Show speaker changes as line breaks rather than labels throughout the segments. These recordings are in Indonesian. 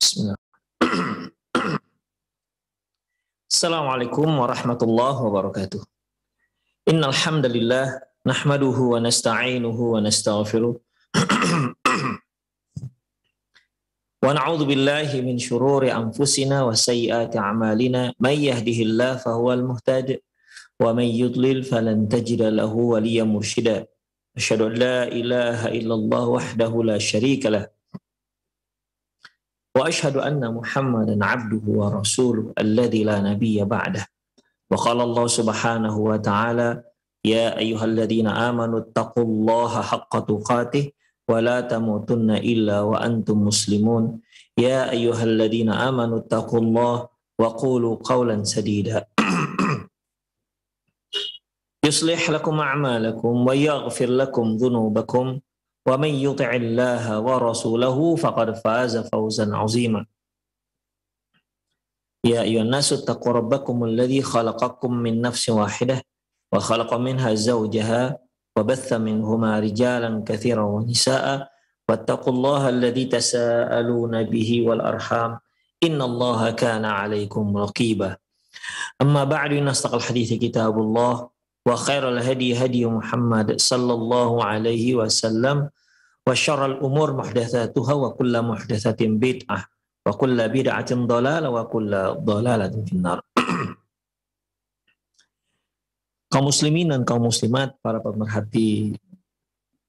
Bismillah. Assalamualaikum warahmatullahi wabarakatuh. Innal hamdalillah nahmaduhu wa nasta'inuhu wa nastaghfiruh. Wa na'udzu billahi min syururi anfusina wa sayyiati a'malina. May yahdihillahu fahuwal muhtadi wa may yudlil falan tajida lahu waliyyan mursyida. Asyhadu an la ilaha illallah wahdahu la syarika lah. Wa asyhadu anna Muhammadan abduhu wa rasuluhu alladzi la nabiyya ba'dah. Wa qala Allah subhanahu wa ta'ala, ya ayyuhalladzina amanu taqullaha haqqa tuqatih wa la tamutunna illa wa antum muslimun. Ya ayyuhalladzina amanu taqullaha wa qulu qawlan sadida. Yuslih lakum a'malakum wa yaghfir lakum dhunubakum. Wa man yuti'illaha wa rasulahu faqad faza fawzan 'azima. Ya ayyuhan nasu taqu rabbakumul ladzi khalaqakum min nafsin wahidah wa khalaqa minha zawjaha wa batha minhuma rijalan katsiran wa nisaa'a wattaqullaha alladzi tasaaluna bihi wal arham innallaha kana 'alaikum raqiba. Amma ba'du, nastaqal hadithi kitabullah wa khairal hadi hadi Muhammad sallallahu alaihi wasallam wa syarrul umur muhdatsatuha wa kullu muhdatsatin bid'ah wa kullu bid'atin dhalalah wa kullu dhalalatin finnar. Kaum muslimin dan kaum muslimat, para pemerhati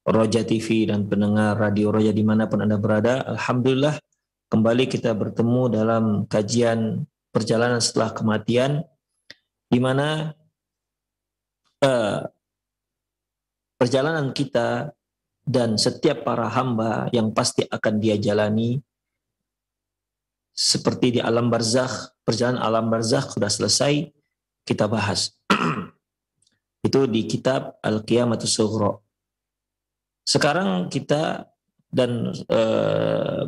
Roja TV dan pendengar Radio Roja dimanapun Anda berada, alhamdulillah kembali kita bertemu dalam kajian perjalanan setelah kematian, di mana perjalanan kita dan setiap para hamba yang pasti akan dia jalani seperti di alam barzakh. Perjalanan alam barzakh sudah selesai kita bahas. Itu di kitab Al-Qiyamatus Sughra. Sekarang kita dan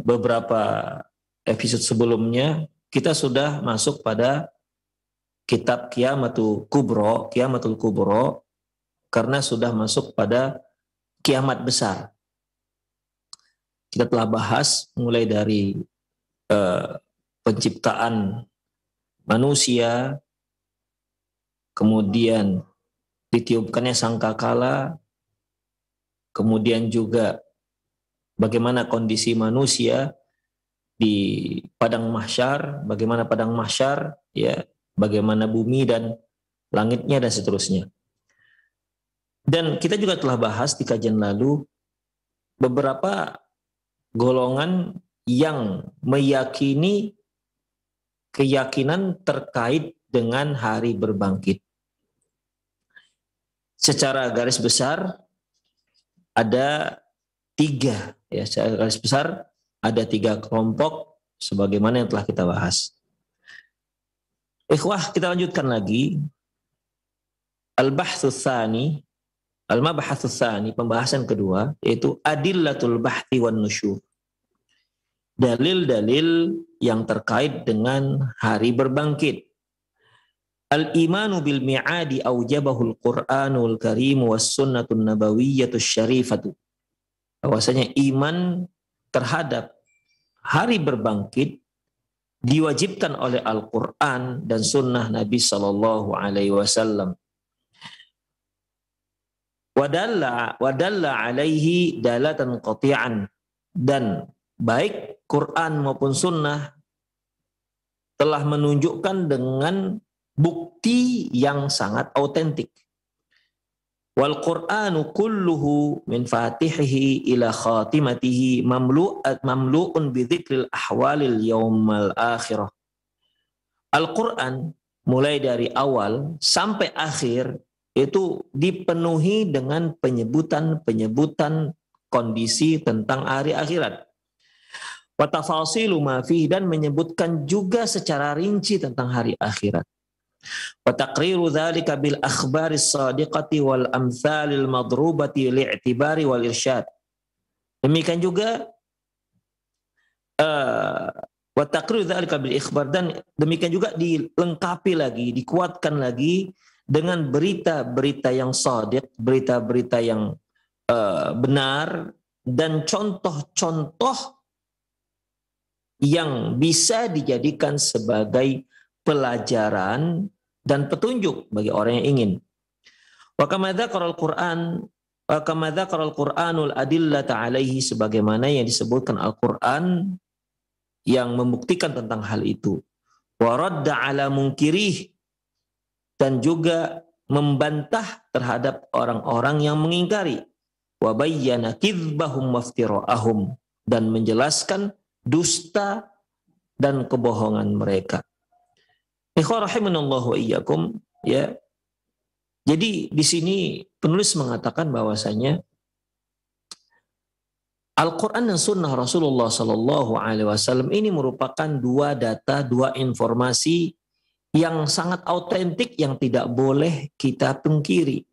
beberapa episode sebelumnya kita sudah masuk pada kitab Qiyamatul Kubro, karena sudah masuk pada kiamat besar. Kita telah bahas mulai dari penciptaan manusia, kemudian ditiupkannya sangkakala, kemudian juga bagaimana kondisi manusia di padang mahsyar, bagaimana padang mahsyar, ya, bagaimana bumi dan langitnya dan seterusnya. Dan kita juga telah bahas di kajian lalu beberapa golongan yang meyakini keyakinan terkait dengan hari berbangkit. Secara garis besar ada tiga, ya, secara garis besar ada tiga kelompok sebagaimana yang telah kita bahas. Ikhwah, kita lanjutkan lagi. Al-Bahtsus Tsani, Al-Mabhatsus Tsani, pembahasan kedua, yaitu Adillatul Bahthi wan Nusyur. Dalil-dalil yang terkait dengan hari berbangkit. Al-imanu bil mi'adi aujabahul Qur'anul Karim was sunnatun nabawiyyatus syarifatu. Bahwasanya iman terhadap hari berbangkit diwajibkan oleh Al-Quran dan sunnah Nabi Sallallahu Alaihi Wasallam. Wadalla alaihi dalatan qati'an, dan baik Quran maupun sunnah telah menunjukkan dengan bukti yang sangat autentik. Wal Qur'anu kulluhu min fatihihi ila khatimatihi mamlu'un bi dzikril ahwalil yaumal akhirah. Al-Qur'an mulai dari awal sampai akhir itu dipenuhi dengan penyebutan kondisi tentang hari akhirat. Wa tafasilu ma fihi, dan menyebutkan juga secara rinci tentang hari akhirat. Wa taqriru dzalika bil akhbaris shadiqati wal amsalil madrubati li'tibari wal irsyad. Demikian juga wa taqriru dzalika bil ikhbar, dan demikian juga dilengkapi lagi, dikuatkan lagi dengan berita-berita yang shadiq, berita-berita yang benar, dan contoh-contoh yang bisa dijadikan sebagai pelajaran dan petunjuk bagi orang yang ingin. Wa kama dzakara al-Qur'anul adillata alaihi, sebagaimana yang disebutkan Al-Qur'an yang membuktikan tentang hal itu. Wa radda ala munkirih, dan juga membantah terhadap orang-orang yang mengingkari. Wa bayyana kidbahum waftira'ahum, dan menjelaskan dusta dan kebohongan mereka. Ikhwan rahimanallahu wa iyyakum, ya. Jadi di sini penulis mengatakan bahwasanya Al-Quran dan Sunnah Rasulullah Sallallahu Alaihi Wasallam ini merupakan dua data, dua informasi yang sangat autentik yang tidak boleh kita pungkiri.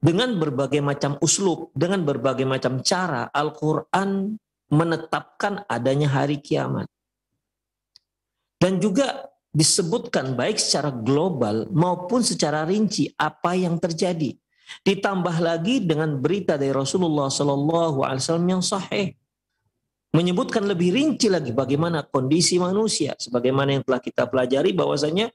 Dengan berbagai macam uslub, dengan berbagai macam cara, Al-Quran menetapkan adanya hari kiamat. Dan juga disebutkan baik secara global maupun secara rinci apa yang terjadi. Ditambah lagi dengan berita dari Rasulullah SAW yang sahih, menyebutkan lebih rinci lagi bagaimana kondisi manusia, sebagaimana yang telah kita pelajari bahwasanya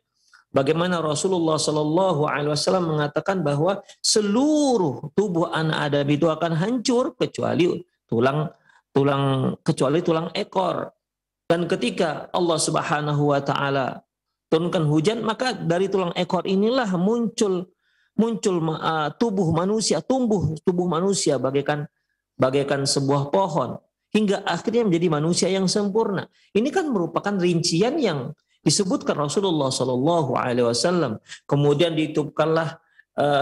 bagaimana Rasulullah SAW mengatakan bahwa seluruh tubuh anak Adam itu akan hancur kecuali tulang ekor. Dan ketika Allah Subhanahu wa taala turunkan hujan, maka dari tulang ekor inilah muncul tubuh manusia bagaikan sebuah pohon hingga akhirnya menjadi manusia yang sempurna. Ini kan merupakan rincian yang disebutkan Rasulullah Shallallahu Alaihi Wasallam. Kemudian ditiupkanlah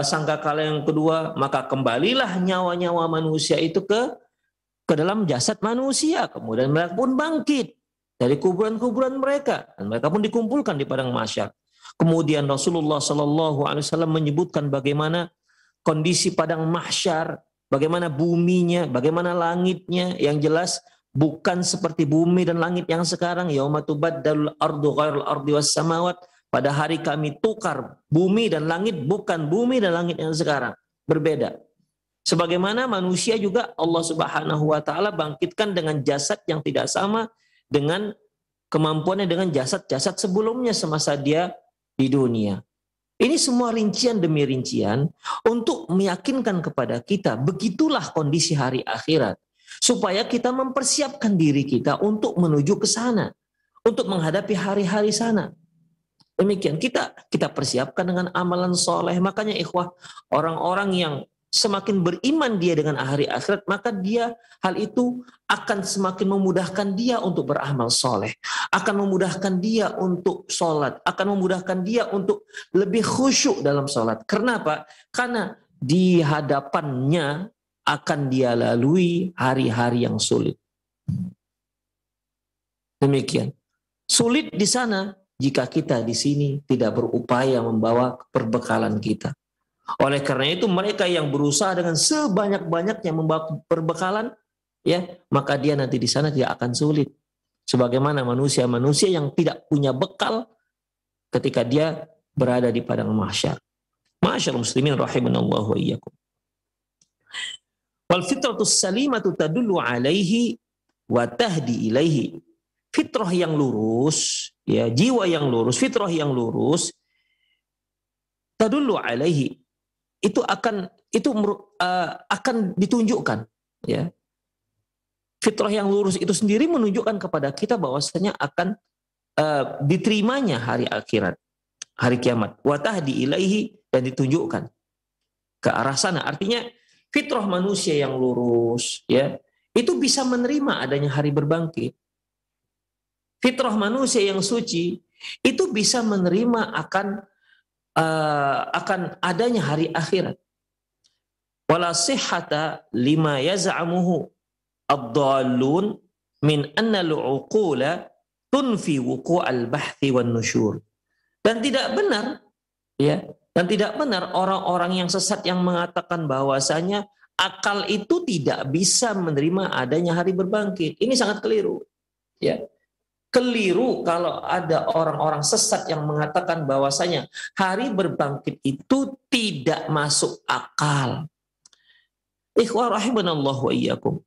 sangkakala yang kedua, maka kembalilah nyawa-nyawa manusia itu ke dalam jasad manusia. Kemudian mereka pun bangkit dari kuburan-kuburan mereka, dan mereka pun dikumpulkan di padang mahsyar. Kemudian Rasulullah Shallallahu Alaihi Wasallam menyebutkan bagaimana kondisi padang mahsyar, bagaimana buminya, bagaimana langitnya, yang jelas bukan seperti bumi dan langit yang sekarang. Yauma tubaddalul ardu ghairul ardi was samawat. Pada hari kami tukar bumi dan langit, bukan bumi dan langit yang sekarang, berbeda. Sebagaimana manusia juga Allah Subhanahu wa taala bangkitkan dengan jasad yang tidak sama dengan kemampuannya dengan jasad-jasad sebelumnya semasa dia di dunia. Ini semua rincian demi rincian untuk meyakinkan kepada kita begitulah kondisi hari akhirat, supaya kita mempersiapkan diri kita untuk menuju ke sana, untuk menghadapi hari-hari sana. Demikian kita persiapkan dengan amalan soleh. Makanya ikhwah, orang-orang yang semakin beriman dia dengan hari akhirat, maka hal itu akan semakin memudahkan dia untuk beramal soleh, akan memudahkan dia untuk sholat, akan memudahkan dia untuk lebih khusyuk dalam sholat. Kenapa? Karena di hadapannya akan dia lalui hari-hari yang sulit. Demikian. Sulit di sana jika kita di sini tidak berupaya membawa perbekalan kita. Oleh karena itu mereka yang berusaha dengan sebanyak-banyaknya membawa perbekalan, ya, maka dia nanti di sana tidak akan sulit. Sebagaimana manusia-manusia yang tidak punya bekal ketika dia berada di padang mahsyar. Ma'asyarul muslimin rahimanallahu wa iyyakum. Wal fitratus salimatu tadullu alaihi wa tahdi ilaihi. Fitrah yang lurus, ya, jiwa yang lurus, fitrah yang lurus, tadullu alaihi, itu akan ditunjukkan, ya. Fitrah yang lurus itu sendiri menunjukkan kepada kita bahwasanya akan diterimanya hari akhirat, hari kiamat. Wa tahdi ilaihi, dan ditunjukkan ke arah sana. Artinya fitrah manusia yang lurus, ya, itu bisa menerima adanya hari berbangkit. Fitrah manusia yang suci itu bisa menerima akan adanya hari akhirat. Wala sihhata lima yaz'amuhu ad-dallun min anna al-uqula tunfi wuqu'al bahthi wan nusyur. Dan tidak benar, ya, dan tidak benar orang-orang yang sesat yang mengatakan bahwasanya akal itu tidak bisa menerima adanya hari berbangkit. Ini sangat keliru, ya. Keliru kalau ada orang-orang sesat yang mengatakan bahwasanya hari berbangkit itu tidak masuk akal. Ikhwah rahimanallahu wa iyyakum.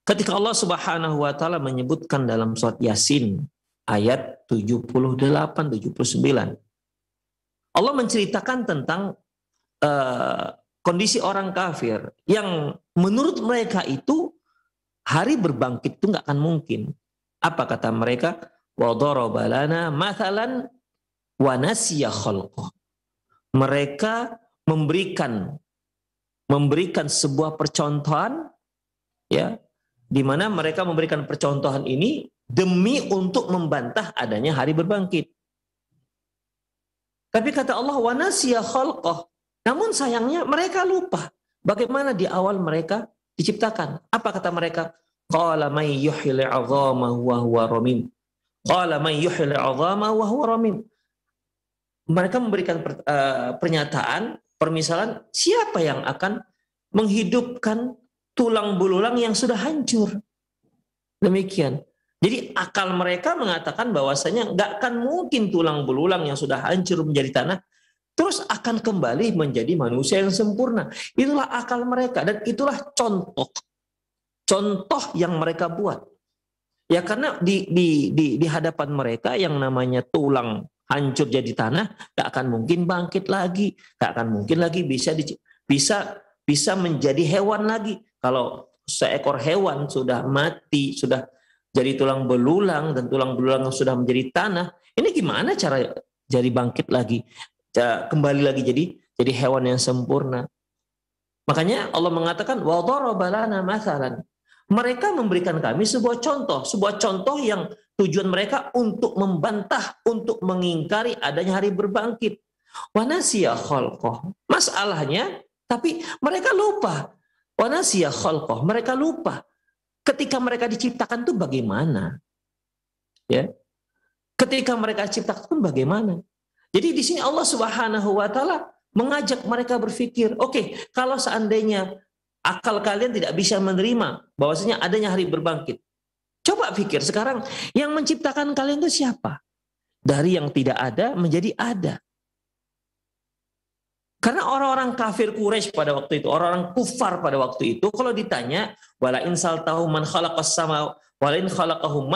Ketika Allah Subhanahu wa taala menyebutkan dalam surat Yasin ayat 78-79, Allah menceritakan tentang kondisi orang kafir yang menurut mereka itu hari berbangkit itu nggak akan mungkin. Apa kata mereka? Wa daraba lana mathalan wa nasiya khalqah. Mereka memberikan sebuah percontohan, ya, di mana mereka memberikan percontohan ini demi untuk membantah adanya hari berbangkit. Tapi kata Allah wa nasiya khalqah. Namun sayangnya mereka lupa bagaimana di awal mereka diciptakan. Apa kata mereka? Qala may yuhyil 'idhama wa huwa ramim. Qala may yuhyil 'idhama wa huwa ramim. Mereka memberikan pernyataan, permisalan, siapa yang akan menghidupkan tulang belulang yang sudah hancur. Demikian. Jadi akal mereka mengatakan bahwasanya nggak akan mungkin tulang belulang yang sudah hancur menjadi tanah terus akan kembali menjadi manusia yang sempurna. Itulah akal mereka dan itulah contoh yang mereka buat. Ya karena di hadapan mereka yang namanya tulang hancur jadi tanah gak akan mungkin bangkit lagi, gak akan mungkin lagi bisa menjadi hewan lagi. Kalau seekor hewan sudah mati, sudah jadi tulang belulang dan tulang belulang sudah menjadi tanah, ini gimana cara jadi bangkit lagi? Kembali lagi jadi hewan yang sempurna. Makanya Allah mengatakan wa daraba lana mathalan. Mereka memberikan kami sebuah contoh yang tujuan mereka untuk membantah, untuk mengingkari adanya hari berbangkit. Wa nasiya khalqah. Masalahnya, tapi mereka lupa. Wa nasiya khalqah. Mereka lupa. Ketika mereka diciptakan itu bagaimana? Ya. Ketika mereka diciptakan itu bagaimana? Jadi di sini Allah Subhanahu wa taala mengajak mereka berpikir, oke, kalau seandainya akal kalian tidak bisa menerima bahwasanya adanya hari berbangkit. Coba pikir sekarang, yang menciptakan kalian itu siapa? Dari yang tidak ada menjadi ada. Karena orang-orang kafir Quraisy pada waktu itu, orang-orang kufar pada waktu itu, kalau ditanya, wala in saltahu man khalaqas sama, wala in khalaqahum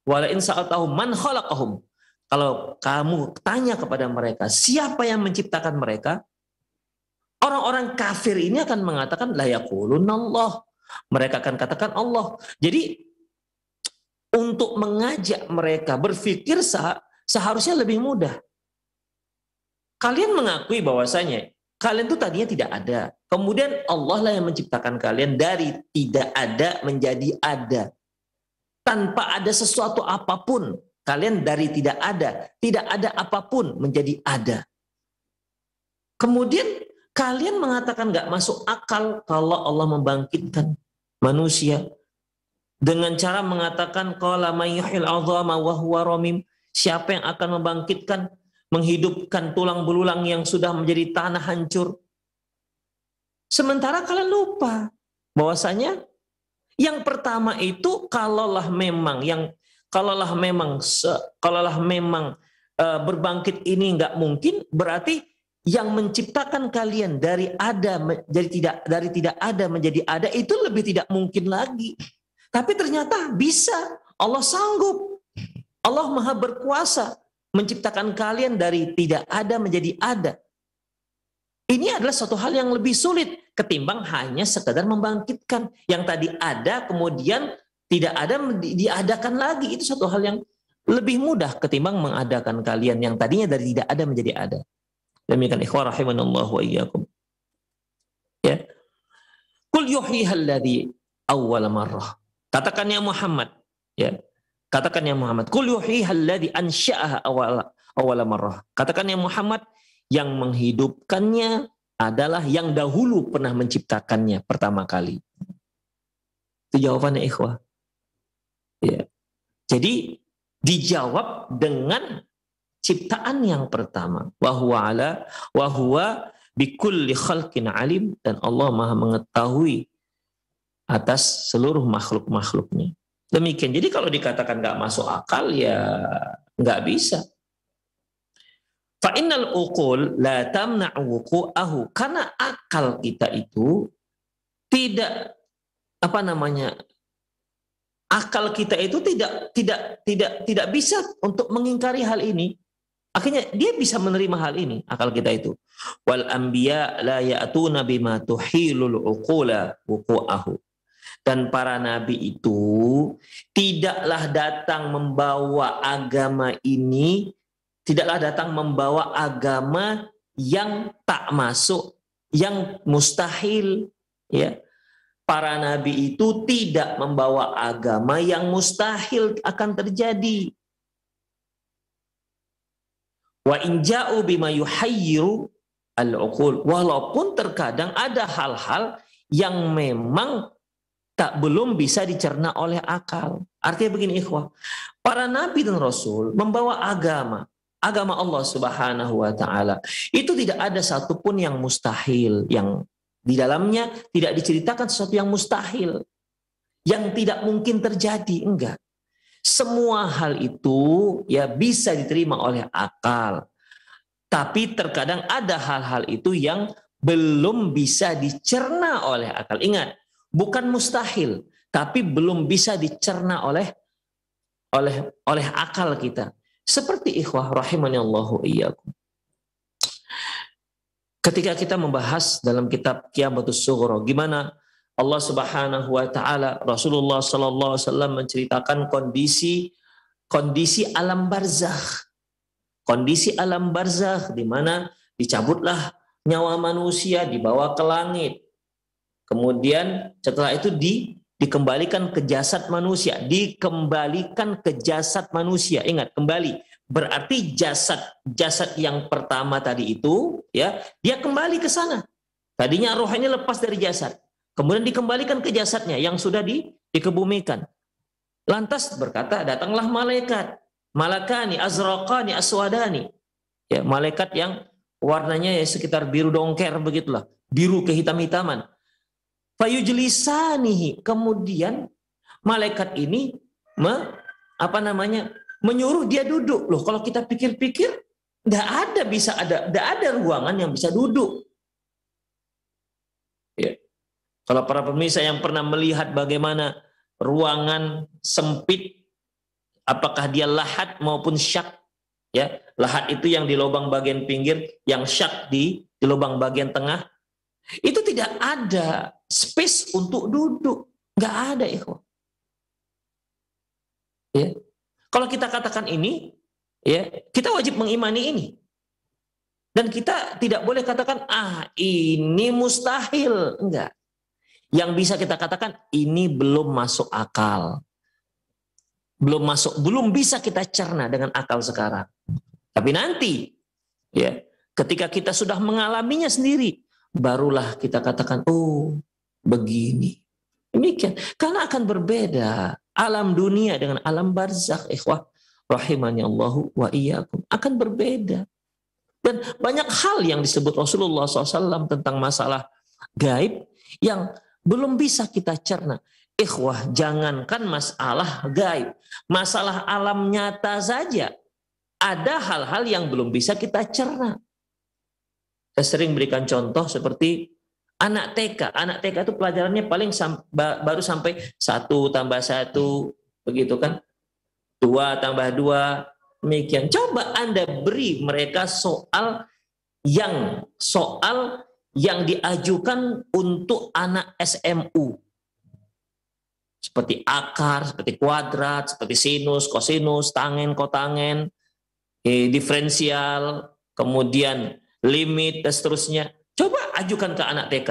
wala in saltahu man khalaqahum. Kalau kamu tanya kepada mereka, siapa yang menciptakan mereka? Orang-orang kafir ini akan mengatakan la yaqulunallah. Mereka akan katakan Allah. Jadi untuk mengajak mereka berpikir seharusnya lebih mudah. Kalian mengakui bahwasanya kalian itu tadinya tidak ada. Kemudian Allah lah yang menciptakan kalian dari tidak ada menjadi ada. Tanpa ada sesuatu apapun. Kalian dari tidak ada apapun menjadi ada. Kemudian kalian mengatakan nggak masuk akal kalau Allah membangkitkan manusia dengan cara mengatakan qala may yuhyil 'idhama wa huwa ramim. Siapa yang akan membangkitkan, menghidupkan tulang belulang yang sudah menjadi tanah hancur? Sementara kalian lupa bahwasanya yang pertama itu kalaulah memang berbangkit ini nggak mungkin, berarti yang menciptakan kalian dari tidak ada menjadi ada itu lebih tidak mungkin lagi. Tapi ternyata bisa, Allah sanggup. Allah Maha berkuasa menciptakan kalian dari tidak ada menjadi ada. Ini adalah suatu hal yang lebih sulit ketimbang hanya sekedar membangkitkan. Yang tadi ada kemudian tidak ada diadakan lagi. Itu suatu hal yang lebih mudah ketimbang mengadakan kalian yang tadinya dari tidak ada menjadi ada. Demikian ikhwan rahimanallahu wa iyyakum. Ya. Qul yuhyihal ladzi awwala marrah. Katakan ya Muhammad, ya. Katakan ya Muhammad, qul yuhyihal ladzi ansha'aha awwala marrah. Katakan ya Muhammad, yang menghidupkannya adalah yang dahulu pernah menciptakannya pertama kali. Itu jawabannya ikhwah. Ya. Jadi dijawab dengan ciptaan yang pertama. Wa huwa bikulli khalqin alim, dan Allah Maha mengetahui atas seluruh makhluk-makhluknya. Demikian. Jadi kalau dikatakan nggak masuk akal ya nggak bisa. Fa innal uqul la tamna'u wuqu'ahu, karena akal kita itu tidak apa namanya, akal kita itu tidak bisa untuk mengingkari hal ini. Akhirnya dia bisa menerima hal ini, akal kita itu. Wal anbiya la ya'tuna bima tuhilul uqula wuqu'ahu. Dan para nabi itu tidaklah datang membawa agama ini, tidaklah datang membawa agama yang tak masuk, yang mustahil, ya. Para nabi itu tidak membawa agama yang mustahil akan terjadi. Wa in ja'u bima yuhayyiru al-uqul. Walaupun terkadang ada hal-hal yang memang belum bisa dicerna oleh akal. Artinya begini ikhwah, para nabi dan rasul membawa agama Allah Subhanahu wa taala. Itu tidak ada satupun yang mustahil, yang di dalamnya tidak diceritakan sesuatu yang mustahil, yang tidak mungkin terjadi, enggak. Semua hal itu ya bisa diterima oleh akal. Tapi terkadang ada hal-hal itu yang belum bisa dicerna oleh akal. Ingat, bukan mustahil, tapi belum bisa dicerna oleh akal kita. Seperti ikhwah rahimani Allahu iyyakum. Ketika kita membahas dalam kitab Qiyamatus Sughra, gimana Allah Subhanahu wa taala, Rasulullah sallallahu alaihi wasallam menceritakan kondisi alam barzakh. Kondisi alam barzakh di mana dicabutlah nyawa manusia, dibawa ke langit. Kemudian setelah itu dikembalikan ke jasad manusia, dikembalikan ke jasad manusia. Ingat, kembali berarti jasad yang pertama tadi itu, ya, dia kembali ke sana. Tadinya rohnya lepas dari jasad, kemudian dikembalikan ke jasadnya yang sudah dikebumikan. Lantas berkata, datanglah malaikat, malakani azraqani aswadani, ya, malaikat yang warnanya ya sekitar biru dongker begitulah, biru kehitam-hitaman. Fayujlisanihi, kemudian malaikat ini menyuruh dia duduk. Loh, kalau kita pikir-pikir enggak ada ruangan yang bisa duduk. Ya. Kalau para pemirsa yang pernah melihat bagaimana ruangan sempit, apakah dia lahat maupun syak, ya. Lahat itu yang di lubang bagian pinggir, yang syak di lubang bagian tengah. Itu tidak ada space untuk duduk, nggak ada, ikhwan. Ya. Kalau kita katakan ini, ya, kita wajib mengimani ini, dan kita tidak boleh katakan ini mustahil, enggak. Yang bisa kita katakan ini belum masuk akal, belum bisa kita cerna dengan akal sekarang. Tapi nanti, ya, ketika kita sudah mengalaminya sendiri, barulah kita katakan, oh begini. Demikian. Karena akan berbeda alam dunia dengan alam barzakh, ikhwah rahimani Allahu wa iyyakum, akan berbeda. Dan banyak hal yang disebut Rasulullah SAW tentang masalah gaib yang belum bisa kita cerna. Ikhwah, jangankan masalah gaib, masalah alam nyata saja ada hal-hal yang belum bisa kita cerna. Saya sering berikan contoh seperti anak TK. Anak TK itu pelajarannya paling baru sampai 1 tambah 1, begitu kan? 2 tambah 2, demikian. Coba Anda beri mereka soal yang diajukan untuk anak SMU. Seperti akar, seperti kuadrat, seperti sinus, kosinus, tangen, kotangen, diferensial, kemudian limit, dan seterusnya. Coba ajukan ke anak TK.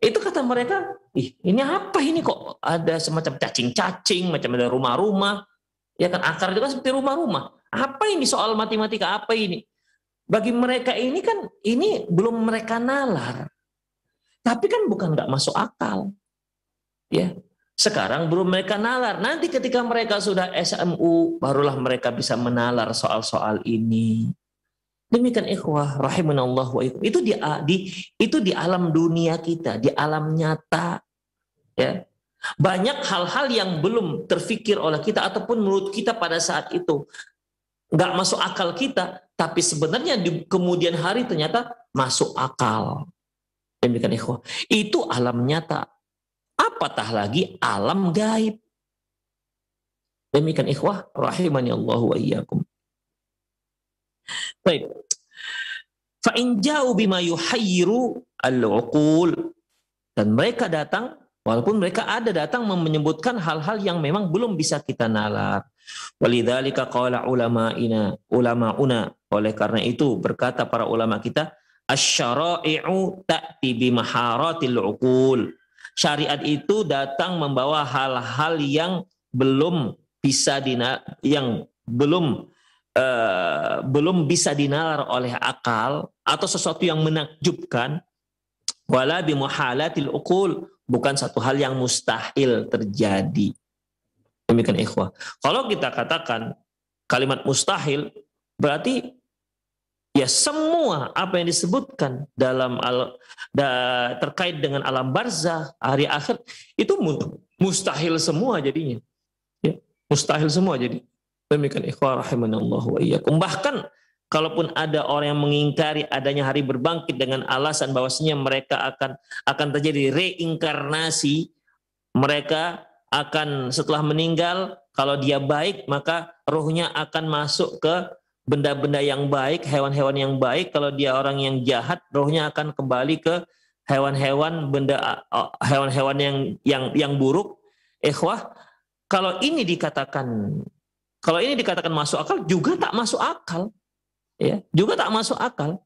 Itu kata mereka, ini apa ini, kok ada semacam cacing-cacing, macam ada rumah-rumah. Ya kan, akar itu kan seperti rumah-rumah. Apa ini soal matematika, apa ini? Bagi mereka ini kan, ini belum mereka nalar. Tapi kan bukan nggak masuk akal. Ya, sekarang belum mereka nalar. Nanti ketika mereka sudah SMU, barulah mereka bisa menalar soal-soal ini. Demikian ikhwah rahimanallahu wa iyyakum. Itu di alam dunia kita, di alam nyata, ya. Banyak hal-hal yang belum terfikir oleh kita ataupun menurut kita pada saat itu nggak masuk akal kita, tapi sebenarnya di kemudian hari ternyata masuk akal. Demikian ikhwah. Itu alam nyata. apatah lagi alam gaib. Demikian ikhwah rahimani Allah wa iyyakum. Baik. Fa in ja'u bima yuhayyiru al-uqul, dan mereka datang, walaupun mereka datang menyebutkan hal-hal yang memang belum bisa kita nalar. Walidzalika qala ulama'una, oleh karena itu berkata para ulama kita, asy-syara'i'u ta'ti bi maharatil uqul. Syariat itu datang membawa hal-hal yang belum bisa belum bisa dinalar oleh akal, atau sesuatu yang menakjubkan. Wala bi muhalatil uqul, bukan satu hal yang mustahil terjadi. Demikian ikhwah. Kalau kita katakan kalimat mustahil, berarti ya semua apa yang disebutkan dalam terkait dengan alam barzakh, hari akhir, itu mustahil semua jadinya. Ya, mustahil semua jadi. Demikian ikhwah rahimanallahu wa iyyakum. Bahkan kalaupun ada orang yang mengingkari adanya hari berbangkit dengan alasan bahwasanya mereka akan terjadi reinkarnasi, mereka akan setelah meninggal, kalau dia baik maka rohnya akan masuk ke benda-benda yang baik, hewan-hewan yang baik. Kalau dia orang yang jahat, rohnya akan kembali ke hewan-hewan yang buruk. Ikhwah, kalau ini dikatakan masuk akal, juga tak masuk akal. Ya, juga tak masuk akal.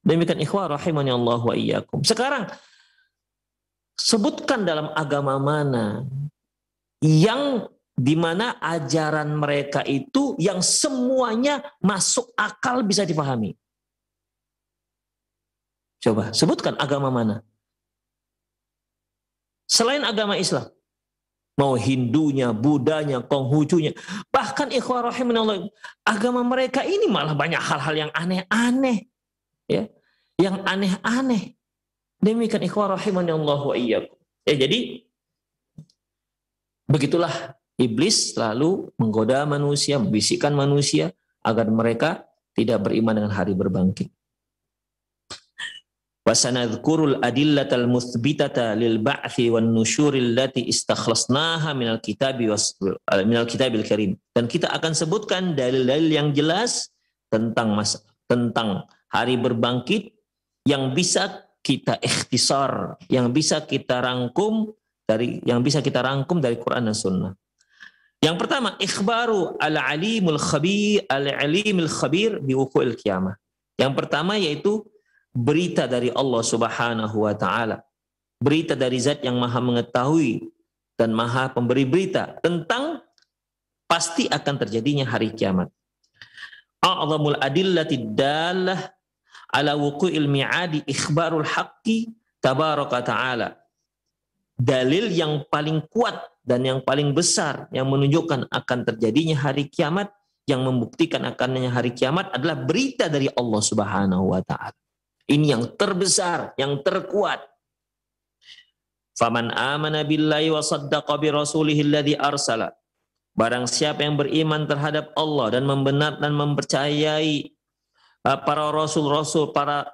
Demikian ikhwah rahimani Allah wa iyyakum. Sekarang sebutkan dalam agama mana yang dimana ajaran mereka itu yang semuanya masuk akal, bisa dipahami. Coba sebutkan agama mana selain agama Islam. Mau Hindunya, Budanya, Konghucunya, bahkan ikhwah rahimanallah, agama mereka ini malah banyak hal-hal yang aneh-aneh, ya, yang aneh-aneh. Demikian ikhwah rahimanallah wa iyyakum. Ya, jadi begitulah iblis selalu menggoda manusia, membisikkan manusia agar mereka tidak beriman dengan hari berbangkit. Wasanadhkurul adillatal muthbitata lil ba'thi wan nusyuril lati istakhlasnaha minal kitabil karim. Dan kita akan sebutkan dalil-dalil yang jelas tentang hari berbangkit yang bisa kita ikhtisar, yang bisa kita rangkum dari Quran dan Sunnah. Yang pertama, ikhbaru al-alimul khabir bi wuqu'il qiyamah. Yang pertama yaitu berita dari Allah Subhanahu wa taala. Berita dari zat yang Maha mengetahui dan Maha pemberi berita tentang pasti akan terjadinya hari kiamat. A'zamul adillati dallah ala wuqu'il mi'adi ikhbarul haqqi tabaraka ta'ala. Dalil yang paling kuat dan yang paling besar yang menunjukkan akan terjadinya hari kiamat, yang membuktikan akannya hari kiamat adalah berita dari Allah Subhanahu wa taala. Ini yang terbesar, yang terkuat. Faman amana billahi wa saddaqa bi rasulihi alladhi arsala. Barang siapa yang beriman terhadap Allah dan membenarkan dan mempercayai para rasul-rasul, para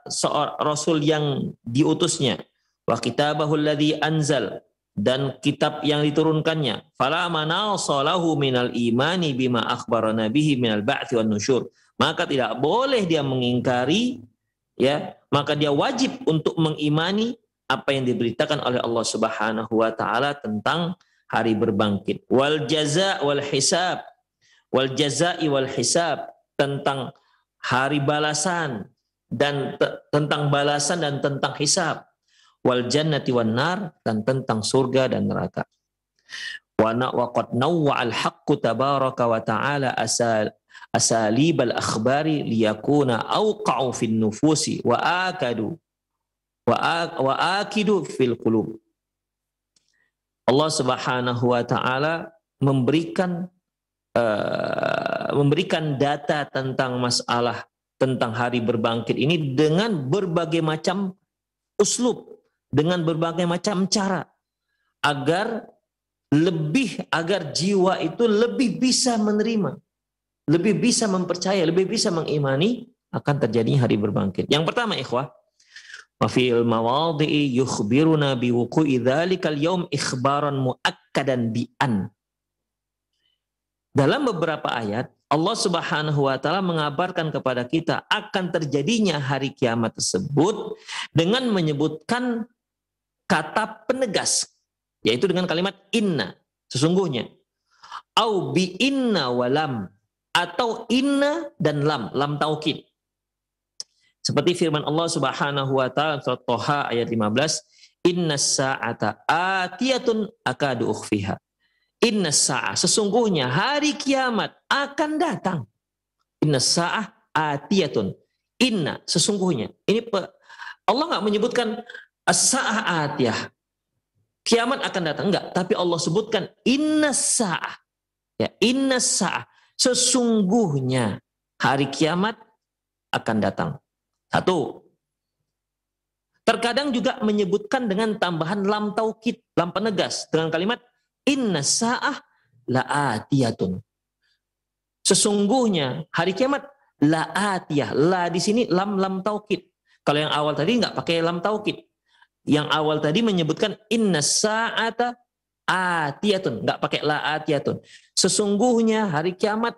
rasul yang diutusnya, wa kitabahu alladhi anzal, dan kitab yang diturunkannya, fala manasalahu minal imani bima akhbarana bihi minal ba'thi wan nusyur. Maka tidak boleh dia mengingkari, ya, maka dia wajib untuk mengimani apa yang diberitakan oleh Allah Subhanahu wa taala tentang hari berbangkit. Wal jaza wal hisab, wal jazai wal hisab, tentang hari balasan dan tentang balasan dan tentang hisab. Wal jannati wan nar, dan tentang surga dan neraka. Wa qad nawwa al haqqu tabaraka wa ta'ala asalib al akhbari liyakuna awqa'u fin nufusi wa akidu fil qulub. Allah Subhanahu wa taala memberikan data tentang masalah tentang hari berbangkit ini dengan berbagai macam uslub, dengan berbagai macam cara, agar jiwa itu lebih bisa menerima, lebih bisa mempercaya, lebih bisa mengimani akan terjadinya hari berbangkit. Yang pertama, ikhwah, Wa fil mawadhi'i yukhbiruna biwuqu'i dzalikal yaum ikhbaran muakkadan bi an. Dalam beberapa ayat Allah Subhanahu wa taala mengabarkan kepada kita akan terjadinya hari kiamat tersebut dengan menyebutkan kata penegas, yaitu dengan kalimat inna, sesungguhnya, au bi inna walam, atau inna dan lam taukid. Seperti firman Allah Subhanahu wa taala surat Thaha ayat 15, innas sa'ata atiyatun akadu ukhfiha. Innas sa'ah, sesungguhnya hari kiamat akan datang. Innas sa'ah atiyatun. Inna, sesungguhnya. Ini Allah nggak menyebutkan as-sa'ah atiyah. Kiamat akan datang, enggak. Tapi Allah sebutkan innas sa'ah. Ya, innas sa'ah. Sesungguhnya hari kiamat akan datang. Satu. Terkadang juga menyebutkan dengan tambahan lam taukid, lam penegas, dengan kalimat inna sa'ah la'atiyatun. Sesungguhnya hari kiamat la'atiyah. La di sini lam taukid. Kalau yang awal tadi nggak pakai lam taukid. Yang awal tadi menyebutkan inna sa'ata atiyatun, nggak pakai la'atiyatun. Sesungguhnya hari kiamat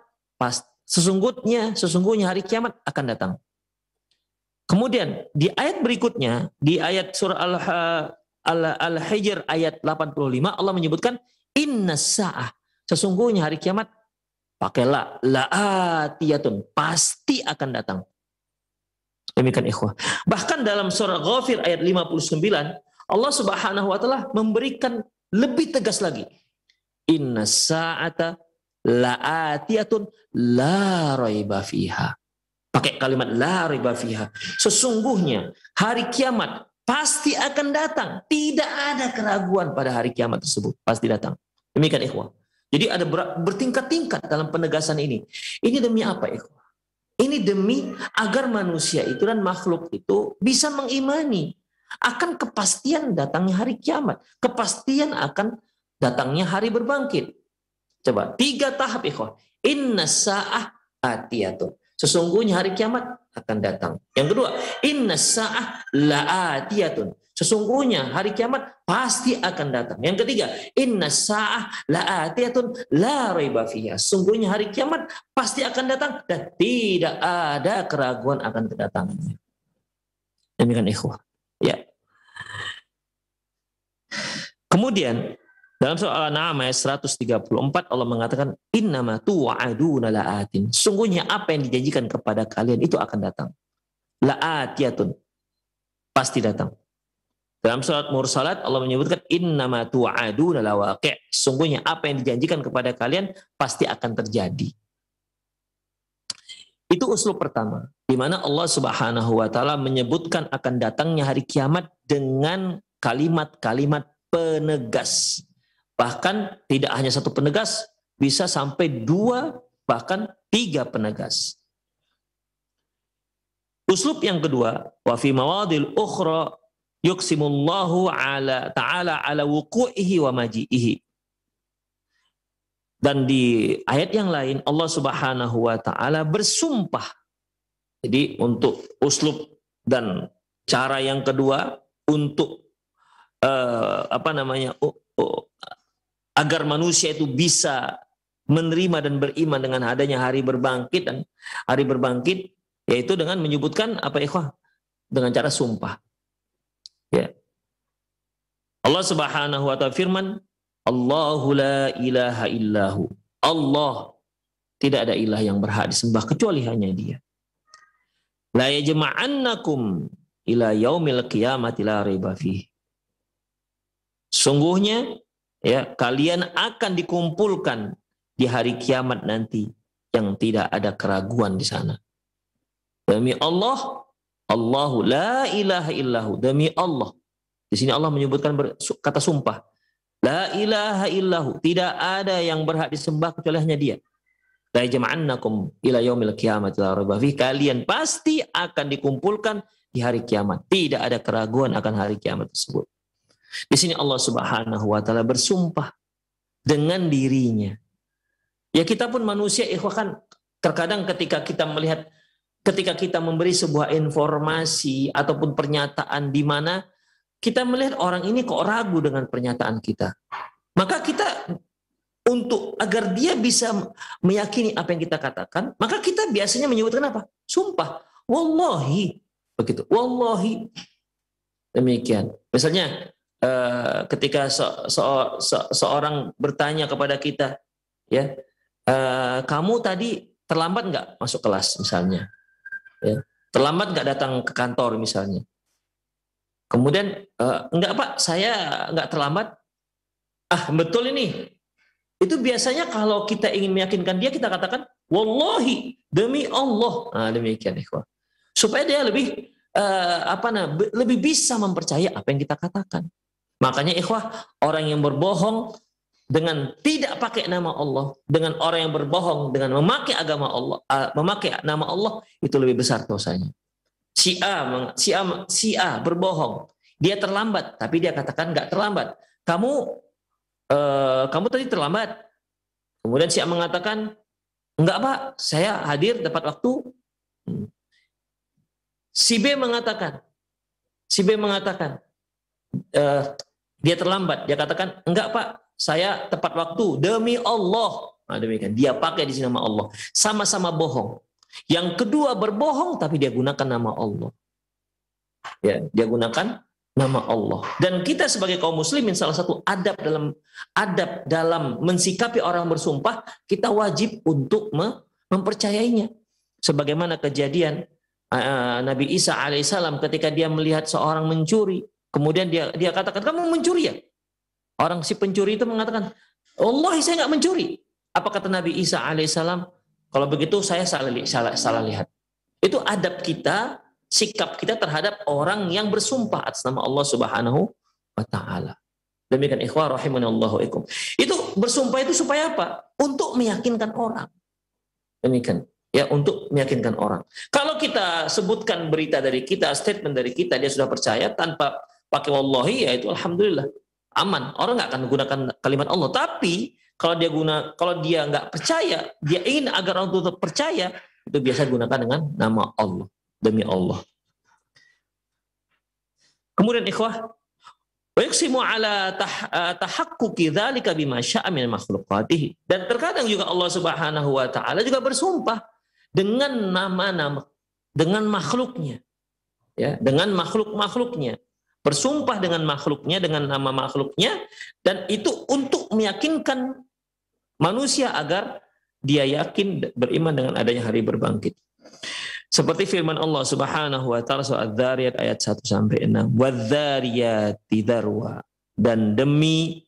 sesungguhnya hari kiamat akan datang. Kemudian di ayat berikutnya, di ayat surah Al-Hijr ayat 85, Allah menyebutkan inna sa'ah, sesungguhnya hari kiamat pakai la'atiyatun, pasti akan datang. Demikian ikhwah. Bahkan dalam surah Ghafir ayat 59, Allah Subhanahu wa taala memberikan lebih tegas lagi. Inna sa'ata la'atiyatun la raiba fiha. Pakai kalimat la raiba fiha. Sesungguhnya hari kiamat pasti akan datang. Tidak ada keraguan pada hari kiamat tersebut. Pasti datang. Demikian ikhwah. Jadi ada bertingkat-tingkat dalam penegasan ini. Ini demi apa ikhwah? Ini demi agar manusia itu dan makhluk itu bisa mengimani akan kepastian datangnya hari kiamat. Kepastian akan datangnya hari berbangkit. Coba, 3 tahap ikhwah. Inna sa'ah atiyatun. Sesungguhnya hari kiamat akan datang. Yang kedua, inna sa'ah la'atiyatun. Sesungguhnya hari kiamat pasti akan datang. Yang ketiga, inna sa'ah la'atiyatun la raiba fiha. Sesungguhnya hari kiamat pasti akan datang dan tidak ada keraguan akan kedatangannya. Demikian ikhwah. Ya. Kemudian dalam surah Al-An'am ayat 134 Allah mengatakan innama tu'aduna la'atin. Sungguhnya apa yang dijanjikan kepada kalian itu akan datang. La'atiyatun. Pasti datang. Dalam surat Mursalat Allah menyebutkan innama tu'aduna lawaqi'. Sungguhnya apa yang dijanjikan kepada kalian pasti akan terjadi. Itu uslub pertama, di mana Allah Subhanahu wa taala menyebutkan akan datangnya hari kiamat dengan kalimat-kalimat penegas. Bahkan tidak hanya satu penegas, bisa sampai 2 bahkan 3 penegas. Uslub yang kedua, wa fi mawadil ukhra yuqsimullahu ta'ala ala wuqu'ihi wa maji'ihi. Dan di ayat yang lain Allah Subhanahu wa taala bersumpah. Jadi untuk uslub dan cara yang kedua untuk agar manusia itu bisa menerima dan beriman dengan adanya hari berbangkit, dan hari berbangkit yaitu dengan menyebutkan apa ikhwah? Dengan cara sumpah. Ya. Allah Subhanahu wa taala firman, Allahu la ilaha illahu. Allah, tidak ada ilah yang berhak disembah kecuali hanya Dia. La yajma'annakum ila yaumil qiyamati la raiba fihi. Sungguhnya ya, kalian akan dikumpulkan di hari kiamat nanti yang tidak ada keraguan di sana. Demi Allah, Allahu la ilaha illahu. Demi Allah. Di sini Allah menyebutkan kata sumpah. La ilaha illahu. Tidak ada yang berhak disembah kecuali hanya Dia. La jama'annakum ila yaumil qiyamati la raiba fihi. Kalian pasti akan dikumpulkan di hari kiamat. Tidak ada keraguan akan hari kiamat tersebut. Di sini Allah Subhanahu wa taala bersumpah dengan dirinya. Ya kita pun manusia ikhwah kan terkadang ketika kita melihat ketika kita memberi sebuah informasi ataupun pernyataan di mana kita melihat orang ini kok ragu dengan pernyataan kita. Maka kita untuk agar dia bisa meyakini apa yang kita katakan, maka kita biasanya menyebutkan apa? Sumpah. Wallahi. Begitu. Wallahi. Demikian. Misalnya ketika seorang bertanya kepada kita, ya, kamu tadi terlambat nggak masuk kelas misalnya, ya, terlambat nggak datang ke kantor misalnya. Kemudian enggak Pak, saya nggak terlambat. Ah betul ini. Itu biasanya kalau kita ingin meyakinkan dia, kita katakan wallahi, demi Allah. Nah, demikian ikhwah. Supaya dia lebih lebih bisa mempercaya apa yang kita katakan. Makanya ikhwah, orang yang berbohong dengan tidak pakai nama Allah, dengan orang yang berbohong dengan memakai agama Allah, memakai nama Allah, itu lebih besar dosanya. Si A berbohong, dia terlambat, tapi dia katakan nggak terlambat. Kamu tadi terlambat. Kemudian si A mengatakan, enggak Pak, saya hadir tepat waktu. Si B mengatakan, dia terlambat. Dia katakan, enggak Pak, saya tepat waktu demi Allah. Nah, demikian. Dia pakai di sini nama Allah. Sama-sama bohong. Yang kedua berbohong, tapi dia gunakan nama Allah. Ya, dia gunakan nama Allah. Dan kita sebagai kaum muslimin, salah satu adab dalam mensikapi orang bersumpah, kita wajib untuk mempercayainya. Sebagaimana kejadian Nabi Isa alaihissalam ketika dia melihat seorang mencuri, kemudian dia katakan, kamu mencuri ya? Orang si pencuri itu mengatakan, wallahi saya nggak mencuri. Apa kata Nabi Isa alaihissalam? Kalau begitu saya salah lihat. Itu adab kita, sikap kita terhadap orang yang bersumpah atas nama Allah Subhanahu wa taala. Demikian ikhwah rahimanallahu ikum. Itu bersumpah itu supaya apa? Untuk meyakinkan orang. Demikian. Ya, untuk meyakinkan orang. Kalau kita sebutkan berita dari kita, statement dari kita, dia sudah percaya tanpa pakai wallahi, ya itu alhamdulillah aman. Orang nggak akan gunakan kalimat Allah. Tapi kalau dia nggak percaya, dia ingin agar orang tetap percaya, itu biasa gunakan dengan nama Allah. Demi Allah. Kemudian ikhwah, wa yuqsimu ala tahaqquqi dzalika bima syaa min makhluqatihi. Dan terkadang juga Allah Subhanahu wa taala juga bersumpah dengan nama-nama, dengan makhluknya. Ya, dengan makhluk-makhluknya. Bersumpah dengan makhluknya, dengan nama makhluknya, dan itu untuk meyakinkan manusia agar dia yakin beriman dengan adanya hari berbangkit. Seperti firman Allah Subhanahu wa taala surah Adz-Dzariyat ayat 1 sampai 6, "Wadz-dzariyati dzarwa." Dan demi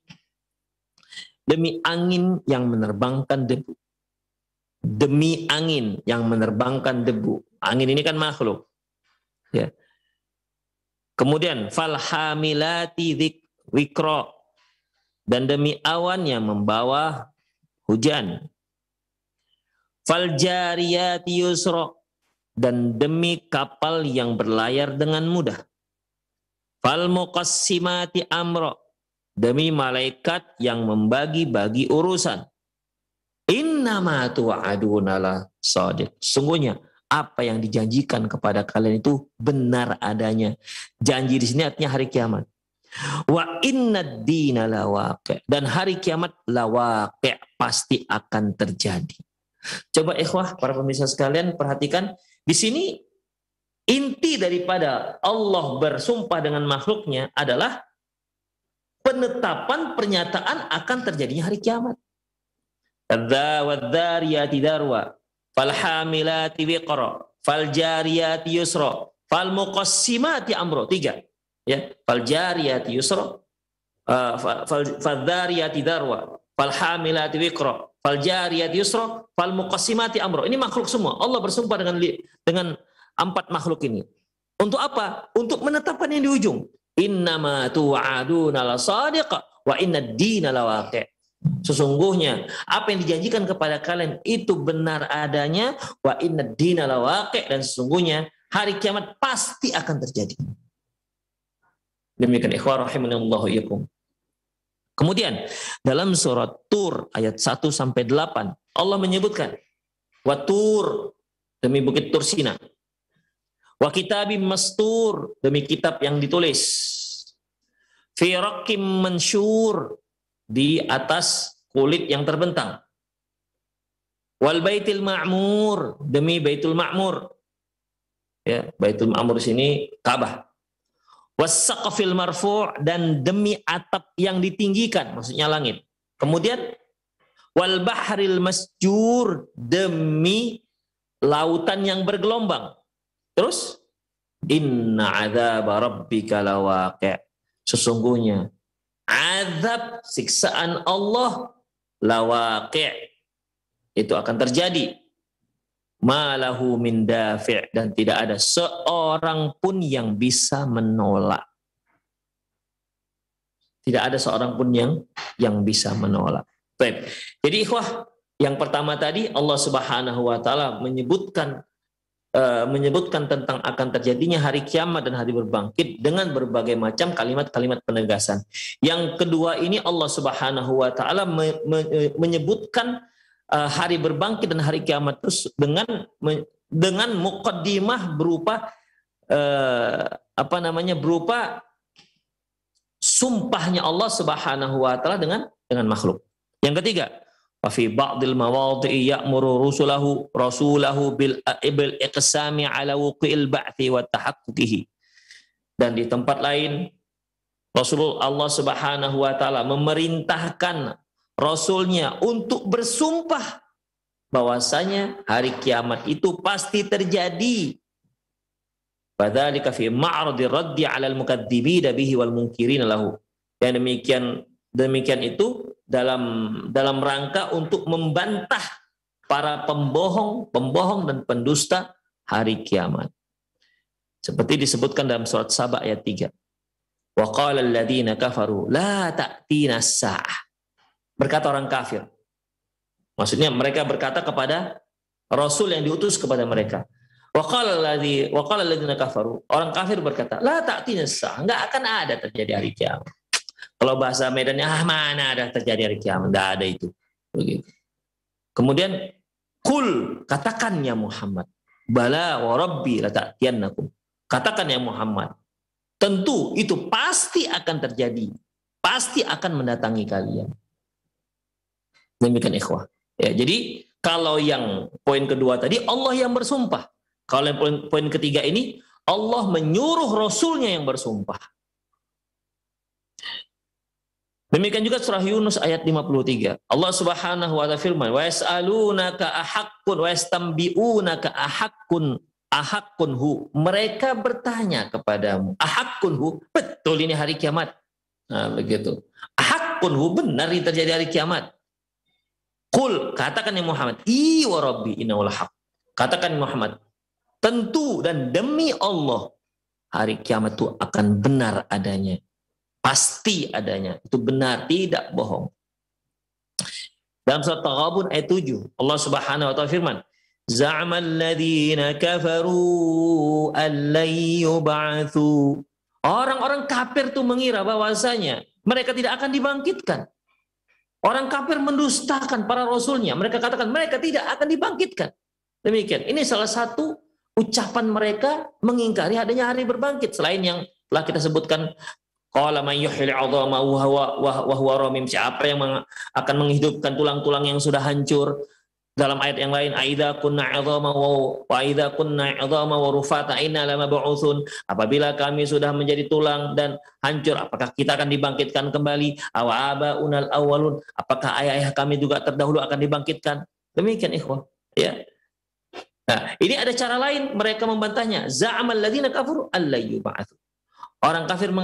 angin yang menerbangkan debu. Demi angin yang menerbangkan debu. Angin ini kan makhluk. Ya. Kemudian falhamilati wikra, dan demi awan yang membawa hujan. Faljariyati yusra, dan demi kapal yang berlayar dengan mudah. Falmuqassimati amra, demi malaikat yang membagi-bagi urusan. Innama tu'aduna la shadiq. Sungguhnya apa yang dijanjikan kepada kalian itu benar adanya. Janji di sini artinya hari kiamat. Wa innad dina lawaqi', dan hari kiamat lawaqi', pasti akan terjadi. Coba ikhwah, para pemirsa sekalian, perhatikan di sini inti daripada Allah bersumpah dengan makhluknya adalah penetapan pernyataan akan terjadinya hari kiamat. Wadz-dzariyati dzarwa, falhamilati wiqra, faljariyati yusra, falmuqassimati amra. 3. Ya, faljariyati yusra, faldzariyati dzarwa, falhamilati wiqra, faljariyati yusra, falmuqassimati amra. Ini makhluk semua. Allah bersumpah dengan 4 makhluk ini. Untuk apa? Untuk menetapkan yang di ujung. Innama tu'aduna lasadiq wa innad dina lawaqi'. Sesungguhnya apa yang dijanjikan kepada kalian itu benar adanya, wa innad dina lawaqi', dan sesungguhnya hari kiamat pasti akan terjadi. Demikian ikhwah rahimanallahu iyyakum. Kemudian dalam surat Tur ayat 1 sampai 8 Allah menyebutkan wa Tur, demi bukit Tursina. Wa kitabim mastur, demi kitab yang ditulis. Fi raqqim mansyur, di atas kulit yang terbentang. Wal baitil ma'mur, demi Baitul Ma'mur. Ya, Baitul Ma'mur di sini Ka'bah. Was-saqfil marfu', dan demi atap yang ditinggikan, maksudnya langit. Kemudian wal bahril masjur, demi lautan yang bergelombang. Terus inna adzaba rabbika lawaqi', sesungguhnya azab siksaan Allah lawaqi', itu akan terjadi. Malahu min dafi', dan tidak ada seorang pun yang bisa menolak. Tidak ada seorang pun yang bisa menolak. Baik. Jadi ikhwah, yang pertama tadi Allah Subhanahu wa taala menyebutkan tentang akan terjadinya hari kiamat dan hari berbangkit dengan berbagai macam kalimat-kalimat penegasan. Yang kedua ini Allah Subhanahu wa taala menyebutkan hari berbangkit dan hari kiamat terus dengan muqaddimah berupa berupa sumpahnya Allah Subhanahu wa taala dengan makhluk. Yang ketiga, wa fi ba'dil mawadhi'i ya'muru rasulahu bil iqsami ala wuqi'il ba'thi wa tahaqquqihi. Dan di tempat lain Rasulullah Allah Subhanahu wa taala memerintahkan Rasulnya untuk bersumpah bahwasanya hari kiamat itu pasti terjadi. Fadzalika fi ma'radi raddi 'alal mukadzibina bihi wal munkirina lahu. Yang demikian itu dalam rangka untuk membantah para pembohong dan pendusta hari kiamat. Seperti disebutkan dalam surat Saba ayat 3. Wa qala alladziina kafaru la ta'tina as-saa'ah. Berkata orang kafir. Maksudnya mereka berkata kepada Rasul yang diutus kepada mereka. Wa qala alladziina kafaru. Orang kafir berkata, la ta'tina as-saa'ah, enggak akan ada terjadi hari kiamat. Kalau bahasa Medannya, mana ada terjadi hari kiamat, enggak ada itu. Begitu. Kemudian kul, katakan ya Muhammad, bala wa rabbi la ta'tiyannakum. Katakan ya Muhammad, tentu itu pasti akan terjadi, pasti akan mendatangi kalian. Demikian ikhwah. Ya, jadi kalau yang poin kedua tadi Allah yang bersumpah. Kalau yang poin ketiga ini Allah menyuruh Rasulnya yang bersumpah. Demikian juga surah Yunus ayat 53. Allah Subhanahu wa taala firman, "Wa yas'alunaka ahaqqun wa yastambi'unaka ahaqqun hu." Mereka bertanya kepadamu, ahaqqun hu, betul ini hari kiamat. Nah, begitu. Ahaqqun hu, benar ini terjadi hari kiamat. Qul, katakan ya Muhammad, "I wa rabbi innahu lahaq." Katakan Muhammad, tentu dan demi Allah hari kiamat itu akan benar adanya. Pasti adanya. Itu benar, tidak bohong. Dalam surat Taghabun ayat 7, Allah Subhanahu wa taala firman, "Za'amal ladzina kafaru allan yub'atsu." Orang-orang kafir itu mengira bahwasanya mereka tidak akan dibangkitkan. Orang kafir mendustakan para rasulnya. Mereka katakan mereka tidak akan dibangkitkan. Demikian. Ini salah satu ucapan mereka mengingkari adanya hari berbangkit. Selain yang telah kita sebutkan, qala may yuhyil 'idhama wa huwa ramim. Siapa yang akan menghidupkan tulang-tulang yang sudah hancur? Dalam ayat yang lain, aidza kunna 'idhama wa aidza kunna 'idhama wa rufata inna lamab'utsun. Apabila kami sudah menjadi tulang dan hancur, apakah kita akan dibangkitkan kembali? Awa abaunal awwalun. Apakah ayah-ayah kami juga terdahulu akan dibangkitkan? Demikian ikhwah, ya. Nah, ini ada cara lain mereka membantahnya. Za'amal ladzina kafaru alla yub'atsu. Orang kafir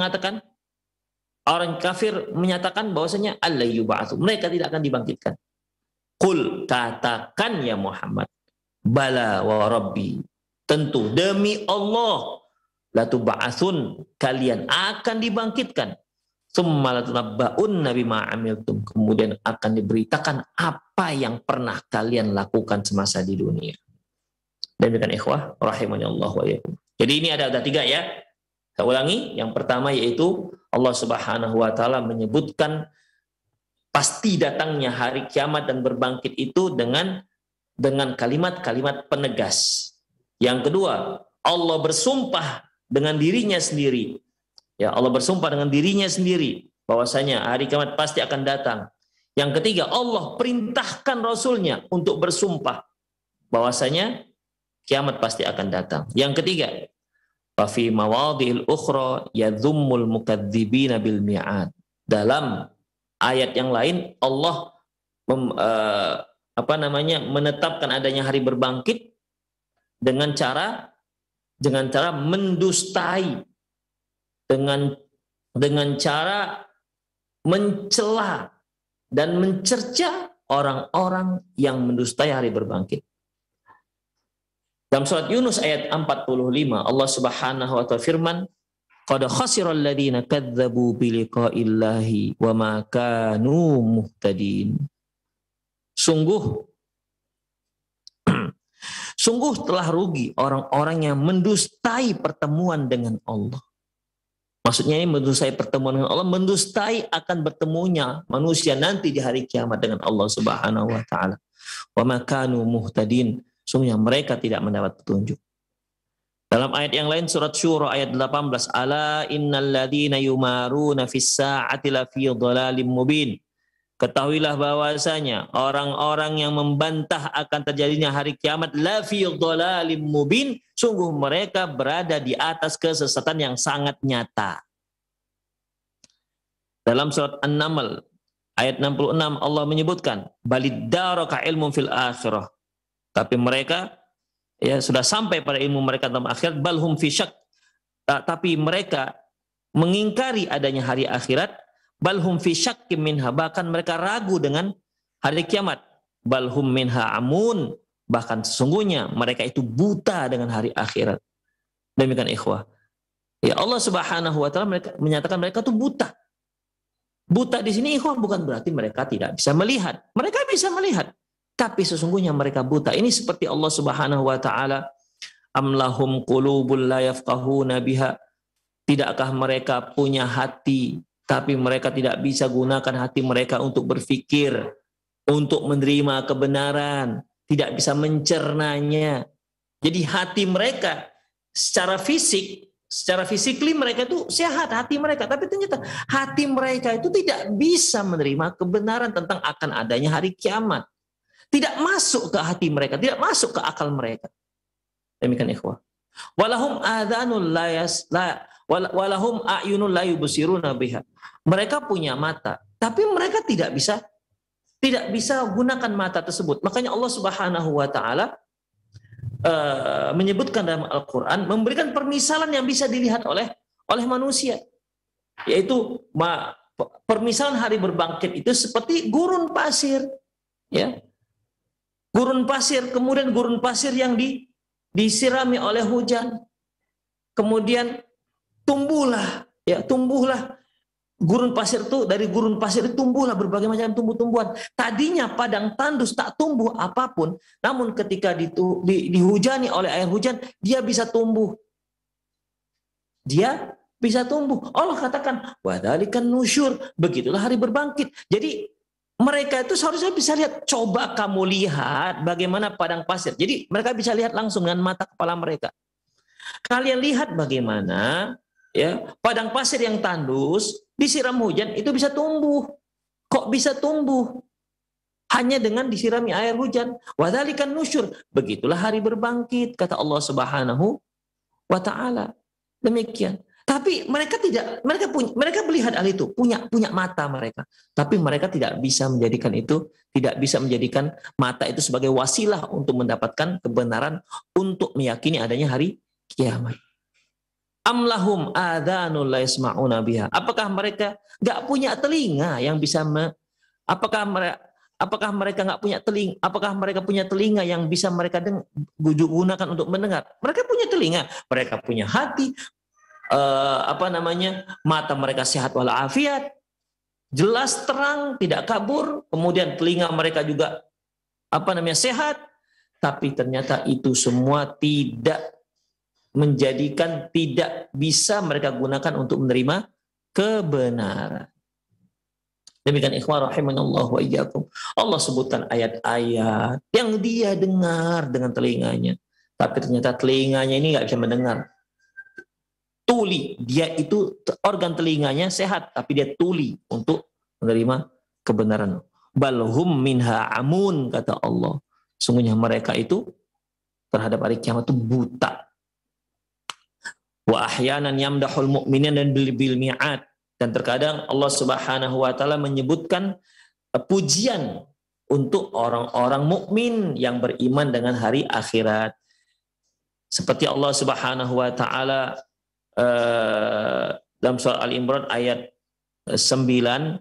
menyatakan bahwasanya alla yub'atsu. Mereka tidak akan dibangkitkan. Qul, katakan ya Muhammad, bala wa rabbi, tentu demi Allah, latub'atsun, kalian akan dibangkitkan. Tsumma latunabba'unna bima 'amiltum, kemudian akan diberitakan apa yang pernah kalian lakukan semasa di dunia. Demikian ikhwah rahimanallah wa iyyakum. Jadi ini ada 3 ya. Saya ulangi, yang pertama yaitu Allah Subhanahu wa taala menyebutkan pasti datangnya hari kiamat dan berbangkit itu dengan dengan kalimat-kalimat penegas. Yang kedua, Allah bersumpah dengan dirinya sendiri. Ya, Allah bersumpah dengan dirinya sendiri bahwasanya hari kiamat pasti akan datang. Yang ketiga, Allah perintahkan Rasulnya untuk bersumpah bahwasanya kiamat pasti akan datang. Yang ketiga, wa fi mawadhi'il ukhra yadhummul mukadzibina bil mi'ad. Dalam ayat yang lain Allah menetapkan adanya hari berbangkit dengan cara mendustai, dengan cara mencela dan mencerca orang-orang yang mendustai hari berbangkit. Dalam surat Yunus ayat 45 Allah Subhanahu wa ta'ala firman, qad khasiral ladzina kadzdzabu biliqa'illahi wa ma kanu muhtadin. Sungguh telah rugi orang-orang yang mendustai pertemuan dengan Allah. Maksudnya ini mendustai pertemuan dengan Allah, mendustai akan bertemunya manusia nanti di hari kiamat dengan Allah Subhanahu wa ta'ala. Wa ma kanu muhtadin. Sungguhnya mereka tidak mendapat petunjuk. Dalam ayat yang lain surat Syura ayat 18, ala innal ladzina yumaruna fis sa'ati lafi dhalalim mubin. Ketahuilah bahwasanya orang-orang yang membantah akan terjadinya hari kiamat lafi dhalalim mubin, sungguh mereka berada di atas kesesatan yang sangat nyata. Dalam surat An-Naml ayat 66 Allah menyebutkan baliddaraka ilmun fil akhirah. Tapi mereka ya sudah sampai pada ilmu mereka dalam akhirat, balhum fi syak. Tapi mereka mengingkari adanya hari akhirat, balhum fi syakkim minha, bahkan mereka ragu dengan hari kiamat. Balhum minha amun, bahkan sesungguhnya mereka itu buta dengan hari akhirat. Demikian ikhwah. Ya Allah Subhanahu wa taala menyatakan mereka itu buta. Buta di sini ikhwah bukan berarti mereka tidak bisa melihat. Mereka bisa melihat. Tapi sesungguhnya mereka buta. Ini seperti Allah Subhanahu wa taala, amlahum qulubul la yafqahuna biha. Tidakkah mereka punya hati tapi mereka tidak bisa gunakan hati mereka untuk berpikir, untuk menerima kebenaran, tidak bisa mencernanya. Jadi hati mereka secara fisikly mereka itu sehat hati mereka, tapi ternyata hati mereka itu tidak bisa menerima kebenaran tentang akan adanya hari kiamat. Tidak masuk ke hati mereka, tidak masuk ke akal mereka. Demikian ikhwah. Walahum adhanul walahum a'yunul la yubsiruna biha. Mereka punya mata, tapi mereka tidak bisa gunakan mata tersebut. Makanya Allah Subhanahu wa taala menyebutkan dalam Al-Qur'an, memberikan permisalan yang bisa dilihat oleh manusia. Yaitu permisalan hari berbangkit itu seperti gurun pasir, ya. Gurun pasir, kemudian gurun pasir yang disirami oleh hujan. Kemudian tumbuhlah gurun pasir itu, dari gurun pasir itu tumbuhlah berbagai macam tumbuh-tumbuhan. Tadinya padang tandus tak tumbuh apapun, namun ketika dihujani oleh air hujan, dia bisa tumbuh. Dia bisa tumbuh. Allah katakan, wadzalikan nusyur, begitulah hari berbangkit. Jadi mereka itu seharusnya bisa lihat. Coba kamu lihat bagaimana padang pasir. Jadi mereka bisa lihat langsung dengan mata kepala mereka. Kalian lihat bagaimana ya padang pasir yang tandus disiram hujan itu bisa tumbuh. Kok bisa tumbuh? Hanya dengan disirami air hujan. Wadzalikan nusyur. Begitulah hari berbangkit, kata Allah Subhanahu wa taala. Demikian. Tapi mereka tidak, mereka melihat hal itu, punya mata mereka. Tapi mereka tidak bisa menjadikan itu, tidak bisa menjadikan mata itu sebagai wasilah untuk mendapatkan kebenaran, untuk meyakini adanya hari kiamat. Amlahum adhanul la yasma'una biha. Apakah mereka enggak punya telinga yang bisa apakah mereka enggak punya telinga? Apakah mereka punya telinga yang bisa mereka gunakan untuk mendengar? Mereka punya telinga, mereka punya hati. Mata mereka sehat walafiat, jelas terang, tidak kabur. Kemudian telinga mereka juga sehat, tapi ternyata itu semua tidak bisa mereka gunakan untuk menerima kebenaran. Demikian ikhwan rahimanallahu wa iyyakum. Allah sebutkan ayat-ayat yang dia dengar dengan telinganya. Tapi ternyata telinganya ini nggak bisa mendengar. Tuli, dia itu organ telinganya sehat, tapi dia tuli untuk menerima kebenaran. Balhum minha amun, kata Allah. Sungguhnya mereka itu terhadap hari kiamat itu buta. Wa ahyanan yamdahul mu'minin dan bil mi'at. Dan terkadang Allah Subhanahu wa taala menyebutkan pujian untuk orang-orang mukmin yang beriman dengan hari akhirat. Seperti Allah Subhanahu wa taala dalam surah Al-Imran ayat 9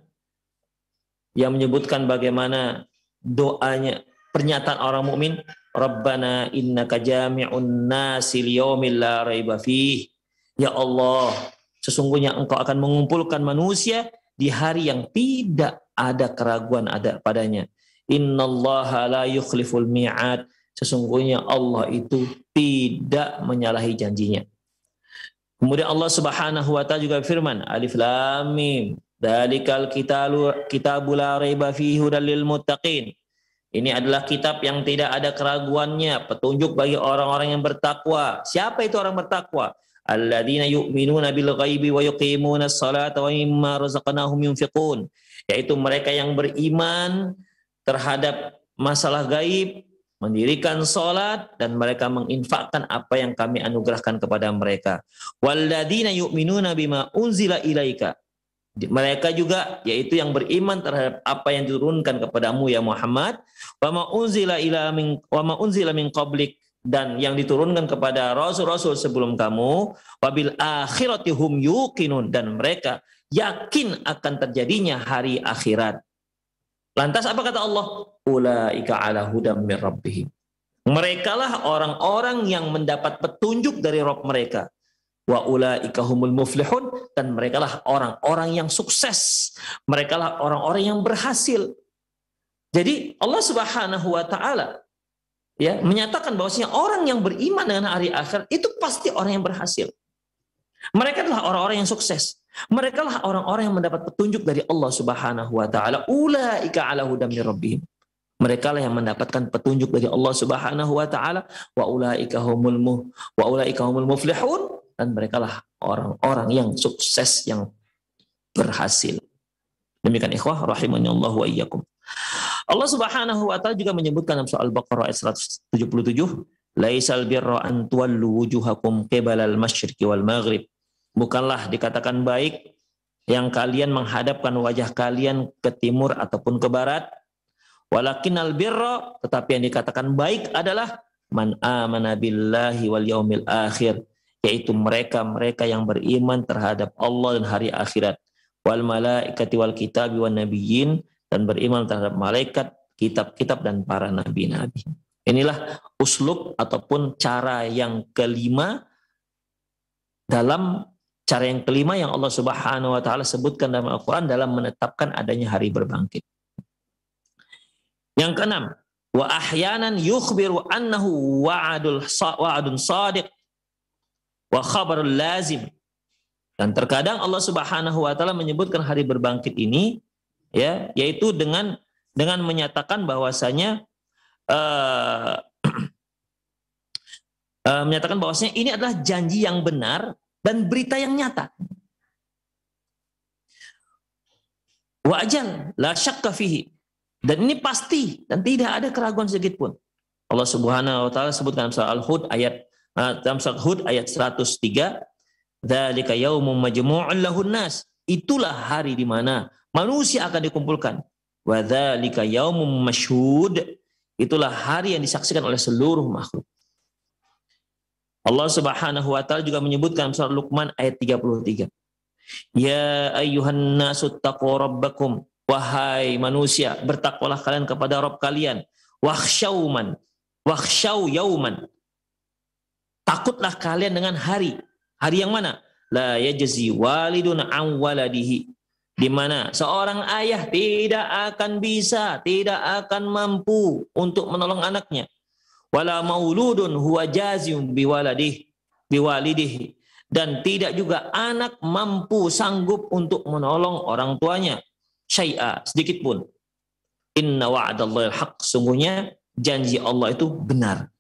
yang menyebutkan bagaimana doanya, pernyataan orang mukmin, Rabbana innaka jami'un nasi liyaumil la raiba fih. Ya Allah, sesungguhnya Engkau akan mengumpulkan manusia di hari yang tidak ada keraguan ada padanya. Innallaha la yukhliful mi'ad. Sesungguhnya Allah itu tidak menyalahi janjinya. Kemudian Allah Subhanahu wa taala juga firman, Alif Lam Mim, dzalikal kitabul la raiba fihi hudal lil muttaqin. Ini adalah kitab yang tidak ada keraguannya, petunjuk bagi orang-orang yang bertakwa. Siapa itu orang bertakwa? Alladzina yu'minuna bil ghaibi wa yuqimuna sholata wa mimma razaqnahum yunfiqun. Yaitu mereka yang beriman terhadap masalah gaib, mendirikan salat, dan mereka menginfakkan apa yang kami anugerahkan kepada mereka. Walladzina yu'minuna bima unzila ilaika. Mereka juga yaitu yang beriman terhadap apa yang diturunkan kepadamu ya Muhammad, wa ma unzila min qablik, dan yang diturunkan kepada rasul-rasul sebelum kamu, wabil akhirati hum yuqinun, dan mereka yakin akan terjadinya hari akhirat. Lantas apa kata Allah? Ulaika ala hudam min rabbihim. Merekalah orang-orang yang mendapat petunjuk dari Rabb mereka. Wa ulaika humul muflihun, dan merekalah orang-orang yang sukses. Merekalah orang-orang yang berhasil. Jadi Allah Subhanahu wa taala ya menyatakan bahwasanya orang yang beriman dengan hari akhir itu pasti orang yang berhasil. Mereka adalah orang-orang yang sukses. Mereka lah orang-orang yang mendapat petunjuk dari Allah Subhanahu wa taala. Ulaika ala hudam min rabbihim. Mereka lah yang mendapatkan petunjuk dari Allah Subhanahu wa taala. Wa ulaika humul muflihun, dan mereka lah orang-orang yang sukses, yang berhasil. Demikian ikhwah rahimani Allah wa iyyakum. Allah Subhanahu wa taala juga menyebutkan dalam surah Al-Baqarah ayat 177, laisal birra an tuwallu wujuhakum qibalal masyriqi wal maghrib. Bukanlah dikatakan baik yang kalian menghadapkan wajah kalian ke timur ataupun ke barat. Walakinnal birra, tetapi yang dikatakan baik adalah man amana billahi wal yaumil akhir, yaitu mereka yang beriman terhadap Allah dan hari akhirat, wal malaikati wal kitabi wan nabiyyin, dan beriman terhadap malaikat, kitab-kitab, dan para nabi-nabi. Inilah uslub ataupun cara yang kelima yang Allah Subhanahu wa taala sebutkan dalam Al-Qur'an dalam menetapkan adanya hari berbangkit. Yang keenam, wa ahyanan yukhbiru annahu wa'adun shadiq wa khabarul lazim. Dan terkadang Allah Subhanahu wa taala menyebutkan hari berbangkit ini ya, yaitu dengan menyatakan bahwasanya menyatakan bahwasanya ini adalah janji yang benar dan berita yang nyata. Wa ajal la syakka fihi, dan ini pasti dan tidak ada keraguan sedikit pun. Allah Subhanahu wa taala sebutkan dalam surah Al-Hud ayat 103, dzalika yaumun majmu'un lahun nas. Itulah hari di mana manusia akan dikumpulkan. Wa dzalika yaumun masyhud. Itulah hari yang disaksikan oleh seluruh makhluk. Allah Subhanahu wa taala juga menyebutkan surah Luqman ayat 33. Ya ayyuhan nasu taqu rabbakum. Wahai manusia, bertakwalah kalian kepada Rabb kalian. Wakhshaw yauman. Takutlah kalian dengan hari. Hari yang mana? La yajzi walidun an waladihi. Di mana seorang ayah tidak akan bisa, tidak akan mampu untuk menolong anaknya. Wala mauludun huwa jazim biwalidihi, dan tidak juga anak mampu sanggup untuk menolong orang tuanya. syai'a, sedikit pun. Inna wa'dallahi haq, sungguhnya janji Allah itu benar.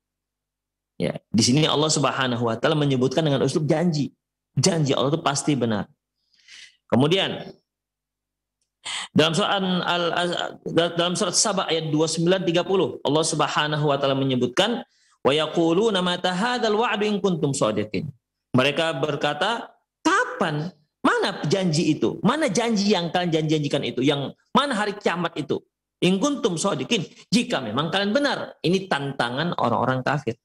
Ya, di sini Allah Subhanahu wa taala menyebutkan dengan uslub janji. Janji Allah itu pasti benar. Kemudian dalam surat Saba ayat 29-30 Allah Subhanahu wa taala menyebutkan wa yaquluna mata hadzal wa'du in kuntum shadiqin. Mereka berkata, kapan? Mana janji itu? Mana janji yang kalian janjikan itu? Yang mana hari kiamat itu? In kuntum shadiqin. Jika memang kalian benar. Ini tantangan orang-orang kafir.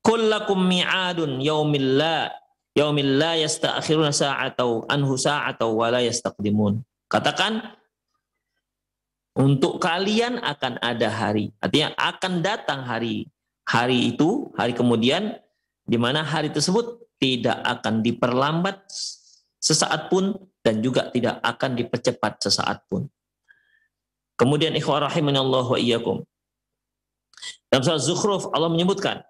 Kullakum mi'adun yaumil la yasta'khiruna sa'atau anhu sa'atau wa la yastaqdimun. Katakan, untuk kalian akan ada hari. Artinya akan datang hari. Hari itu, hari kemudian, di mana hari tersebut tidak akan diperlambat sesaat pun dan juga tidak akan dipercepat sesaat pun. Kemudian ikhwah rahimanallahu wa iyyakum. Dalam surah Zukhruf Allah menyebutkan,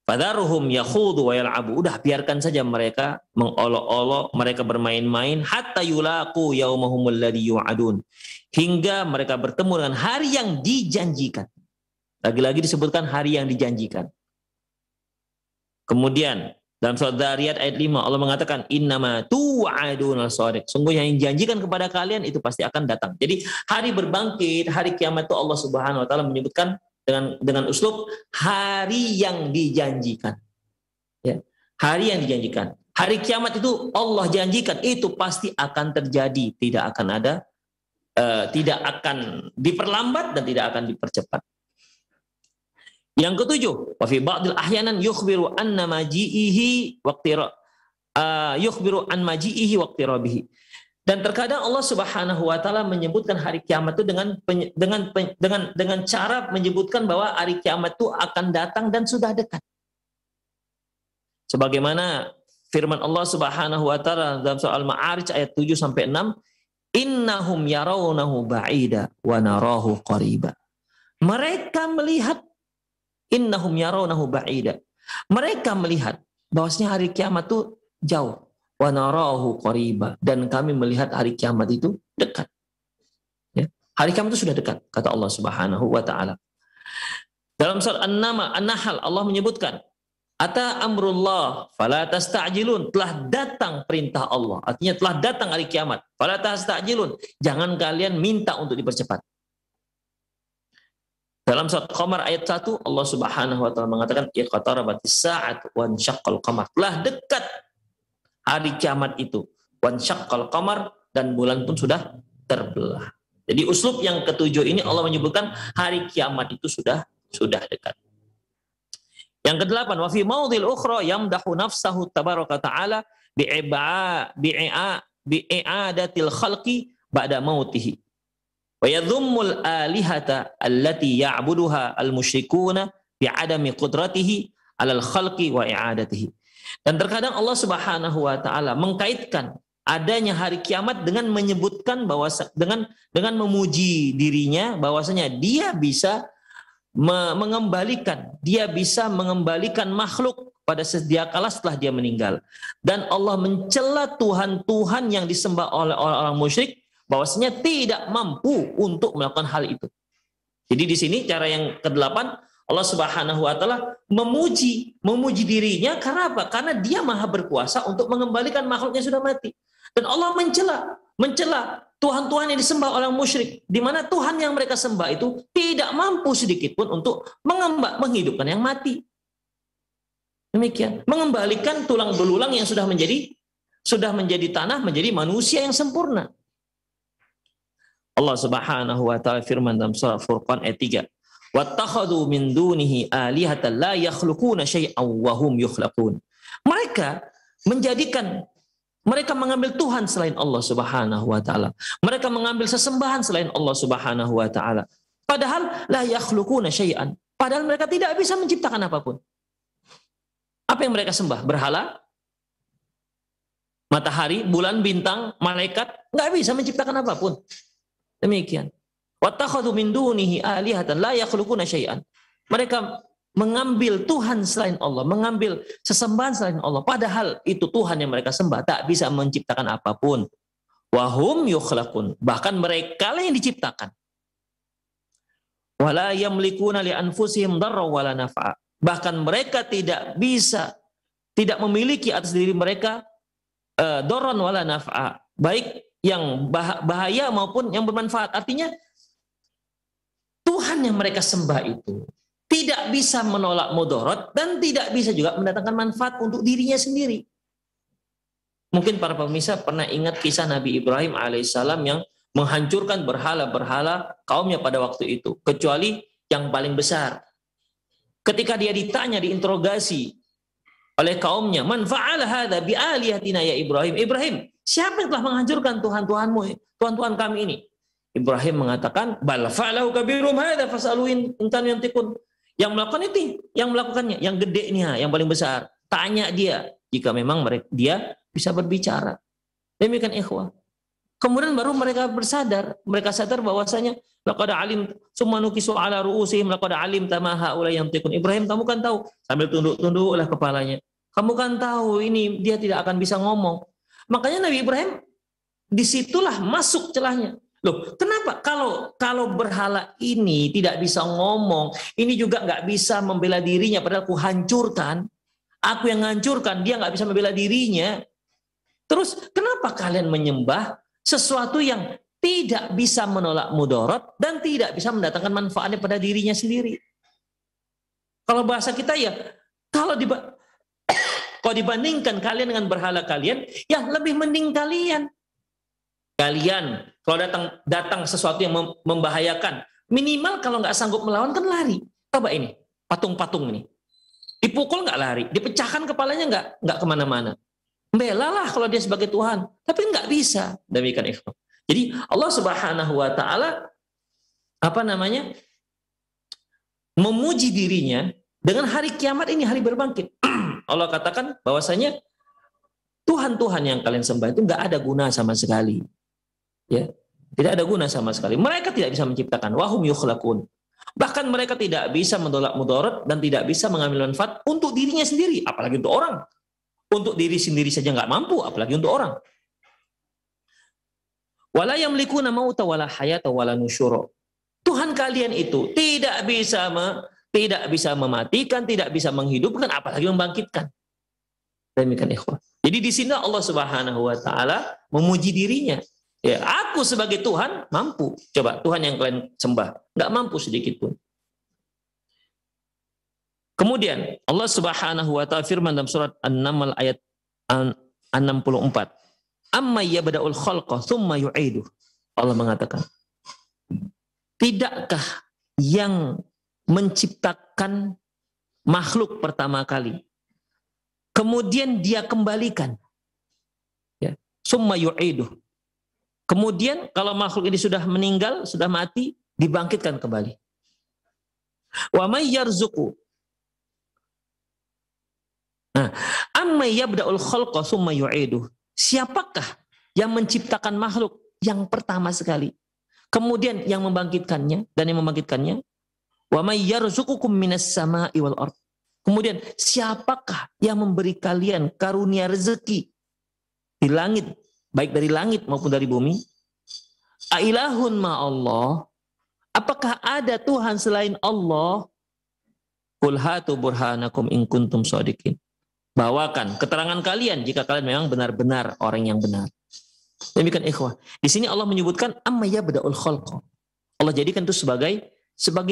fadharuhum yakhudu wa yal'abu. Udah biarkan saja mereka mengolok-olok, mereka bermain-main hatta yulaqu yaumahumul ladzi yu'adun. Hingga mereka bertemu dengan hari yang dijanjikan. Lagi-lagi disebutkan hari yang dijanjikan. Kemudian dalam surat Dzariyat ayat 5 Allah mengatakan innama tu'aduna shadiq. Sungguh yang dijanjikan kepada kalian itu pasti akan datang. Jadi hari berbangkit, hari kiamat itu Allah Subhanahu wa taala menyebutkan dengan uslub hari yang dijanjikan. Ya, hari yang dijanjikan. Hari kiamat itu Allah janjikan itu pasti akan terjadi, tidak tidak akan diperlambat dan tidak akan dipercepat. Yang ketujuh, wa fi ba'dil ahyanan yukhbiru anna maji'ihi yukhbiru an maji'ihi waqtirabihi. Dan terkadang Allah Subhanahu wa taala menyebutkan hari kiamat itu dengan cara menyebutkan bahwa hari kiamat itu akan datang dan sudah dekat. Sebagaimana firman Allah Subhanahu wa taala dalam surah Al-Ma'arij ayat 7 sampai 6, innahum yarawnahu ba'ida wa narahu qariba. Mereka melihat innahum yarawnahu ba'ida. Mereka melihat bahwasanya hari kiamat itu jauh. Wa narahu qariba, dan kami melihat hari kiamat itu dekat. Ya. Hari kiamat itu sudah dekat, kata Allah Subhanahu wa taala. Dalam surat An-Nahl Allah menyebutkan, ata amrullah fala tasta'jilun, telah datang perintah Allah. Artinya telah datang hari kiamat. Fala tasta'jilun, jangan kalian minta untuk dipercepat. Dalam surat Qamar ayat 1 Allah Subhanahu wa taala mengatakan iqtarabatis sa'at wa ansyaqqal qamar. Telah dekat hari kiamat itu. Wan syaqqal qamar, dan bulan pun sudah terbelah. Jadi uslub yang ketujuh ini Allah menyebutkan hari kiamat itu sudah dekat. Yang kedelapan, wa fi maudhil ukhra yamdahu nafsahu tabaraka ta'ala bi'a'adatil khalqi ba'da mautihi. Wa yadhummul alihata allati ya'buduha al-musyrikuna bi'adami qudratihi 'alal khalqi wa i'adatihi. Dan terkadang Allah Subhanahu wa taala mengkaitkan adanya hari kiamat dengan menyebutkan bahwa dengan memuji dirinya bahwasanya dia bisa mengembalikan makhluk pada sedia kala setelah dia meninggal. Dan Allah mencela Tuhan-Tuhan yang disembah oleh orang musyrik bahwasanya tidak mampu untuk melakukan hal itu. Jadi di sini cara yang kedelapan, Allah Subhanahu wa taala memuji dirinya karena apa? Karena dia maha berkuasa untuk mengembalikan makhluknya sudah mati. Dan Allah mencela Tuhan-Tuhan yang disembah orang musyrik, di mana Tuhan yang mereka sembah itu tidak mampu sedikit pun untuk menghidupkan yang mati. Demikian, mengembalikan tulang belulang yang sudah menjadi tanah menjadi manusia yang sempurna. Allah Subhanahu wa taala firman dalam surah Furqan ayat 3. Wattakhadhu min dunihi alihatan la yakhluquna syai'an wa hum yukhlaqun. Mereka mengambil Tuhan selain Allah Subhanahu wa taala. Mereka mengambil sesembahan selain Allah Subhanahu wa taala. Padahal la yakhluquna syai'an. Padahal mereka tidak bisa menciptakan apapun. Apa yang mereka sembah? Berhala? Matahari, bulan, bintang, malaikat, nggak bisa menciptakan apapun. Demikian. Wattakhadhu min dunihi alihatan la yakhluquna syai'an. Mereka mengambil Tuhan selain Allah, mengambil sesembahan selain Allah, padahal itu Tuhan yang mereka sembah tak bisa menciptakan apapun. Wahum yukhlaqun, bahkan mereka lah yang diciptakan. Wala yamlikuna li anfusihim darra wala naf'a. Bahkan mereka tidak memiliki atas diri mereka darran wala naf'a, baik yang bahaya maupun yang bermanfaat. Artinya Tuhan yang mereka sembah itu tidak bisa menolak mudarat dan tidak bisa juga mendatangkan manfaat untuk dirinya sendiri. Mungkin para pemirsa pernah ingat kisah Nabi Ibrahim alaihissalam yang menghancurkan berhala-berhala kaumnya pada waktu itu, kecuali yang paling besar. Ketika dia ditanya, diinterogasi oleh kaumnya, man fa'ala hadza bi alihatina ya Ibrahim? Ibrahim, siapa yang telah menghancurkan Tuhan-Tuhanmu, Tuhan-Tuhan kami ini? Ibrahim mengatakan, bal fa'alahu kabirum hadza fas'aluin in kanu yantiqun. Yang melakukan itu, yang melakukannya, yang gede nih, yang paling besar. Tanya dia, jika memang dia bisa berbicara. Demikian ikhwah. Kemudian baru mereka sadar bahwasanya laqad alim summa nukisu ala ru'usihim laqad alim ma haula yantiqun. Ibrahim, kamu kan tahu, sambil tunduk-tunduklah kepalanya. Kamu kan tahu ini dia tidak akan bisa ngomong. Makanya Nabi Ibrahim disitulah masuk celahnya. Loh, kenapa kalau berhala ini tidak bisa ngomong, ini juga nggak bisa membela dirinya, padahal aku hancurkan, aku yang hancurkan, dia nggak bisa membela dirinya. Terus kenapa kalian menyembah sesuatu yang tidak bisa menolak mudarat dan tidak bisa mendatangkan manfaatnya pada dirinya sendiri? Kalau bahasa kita ya, kalau dibandingkan kalian dengan berhala kalian, ya lebih mending kalian. Kalian kalau datang sesuatu yang membahayakan, minimal kalau nggak sanggup melawan kan lari. Coba ini patung-patung ini, dipukul nggak lari, dipecahkan kepalanya nggak kemana-mana. Belalah kalau dia sebagai Tuhan, tapi nggak bisa. Demikian ikhwan. Jadi Allah Subhanahu Wa Taala memuji dirinya dengan hari kiamat ini, hari berbangkit. Allah katakan bahwasanya Tuhan-Tuhan yang kalian sembah itu nggak ada guna sama sekali. Ya, tidak ada guna sama sekali. Mereka tidak bisa menciptakan. Wahum yukhlaqun. Bahkan mereka tidak bisa menolak mudarat dan tidak bisa mengambil manfaat untuk dirinya sendiri, apalagi untuk orang. Untuk diri sendiri saja nggak mampu, apalagi untuk orang. Wala yamlikuna mauta wala hayata wala nusyura. Tuhan kalian itu tidak bisa mematikan, tidak bisa menghidupkan, apalagi membangkitkan. Demikian ikhwah. Jadi di sini Allah Subhanahu Wa Taala memuji dirinya. Ya, aku sebagai Tuhan mampu. Coba Tuhan yang kalian sembah nggak mampu sedikit pun. Kemudian Allah Subhanahu Wa Taala firman dalam surat An-Naml ayat 64. Amma yabda'ul khalqa tsumma yu'iduh. Allah mengatakan, tidakkah yang menciptakan makhluk pertama kali, kemudian dia kembalikan, ya, tsumma yu'iduh. Kemudian kalau makhluk ini sudah meninggal, sudah mati, dibangkitkan kembali. Wa may yarzuqu. Nah, amma yabda'ul khalqa tsumma yu'iduh. Siapakah yang menciptakan makhluk yang pertama sekali, kemudian yang membangkitkannya dan yang membangkitkannya? Wa may yarzuqukum minas sama'i wal ard. Kemudian siapakah yang memberi kalian karunia rezeki di langit, baik dari langit maupun dari bumi? Ailahun ma'allah. Apakah ada Tuhan selain Allah? Qul hatu burhanakum in kuntum shadiqin. Bawakan keterangan kalian jika kalian memang benar-benar orang yang benar. Demikian ikhwah. Di sini Allah menyebutkan amma yabda'ul khalqa. Allah jadikan itu sebagai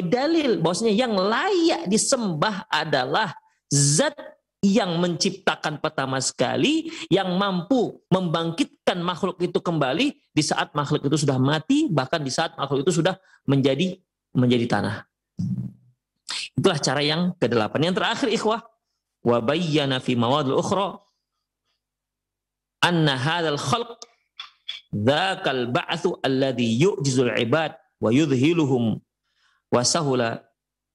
dalil bahwasanya yang layak disembah adalah zat yang menciptakan pertama sekali, yang mampu membangkitkan makhluk itu kembali di saat makhluk itu sudah mati, bahkan di saat makhluk itu sudah menjadi tanah. Itulah cara yang ke-8. Yang terakhir ikhwah, wa bayyana fi mawadil ukhra anna hadzal khalq dzakal ba'tsu alladhi yu'jizul ibad wa yudhiluhum wa sahula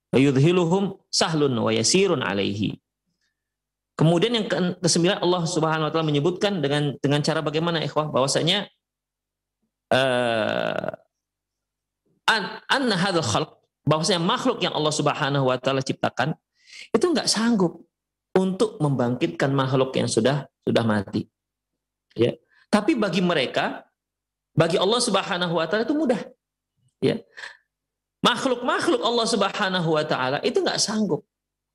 wa yudhiluhum sahlun wa yasirun alaihi. Kemudian yang ke-9 Allah Subhanahu wa taala menyebutkan dengan cara bagaimana ikhwah, bahwasanya anna hadzal khalq, bahwasanya makhluk yang Allah Subhanahu wa taala ciptakan itu enggak sanggup untuk membangkitkan makhluk yang sudah mati. Ya. Tapi bagi mereka Bagi Allah Subhanahu wa taala itu mudah. Ya. Makhluk-makhluk Allah Subhanahu wa taala itu nggak sanggup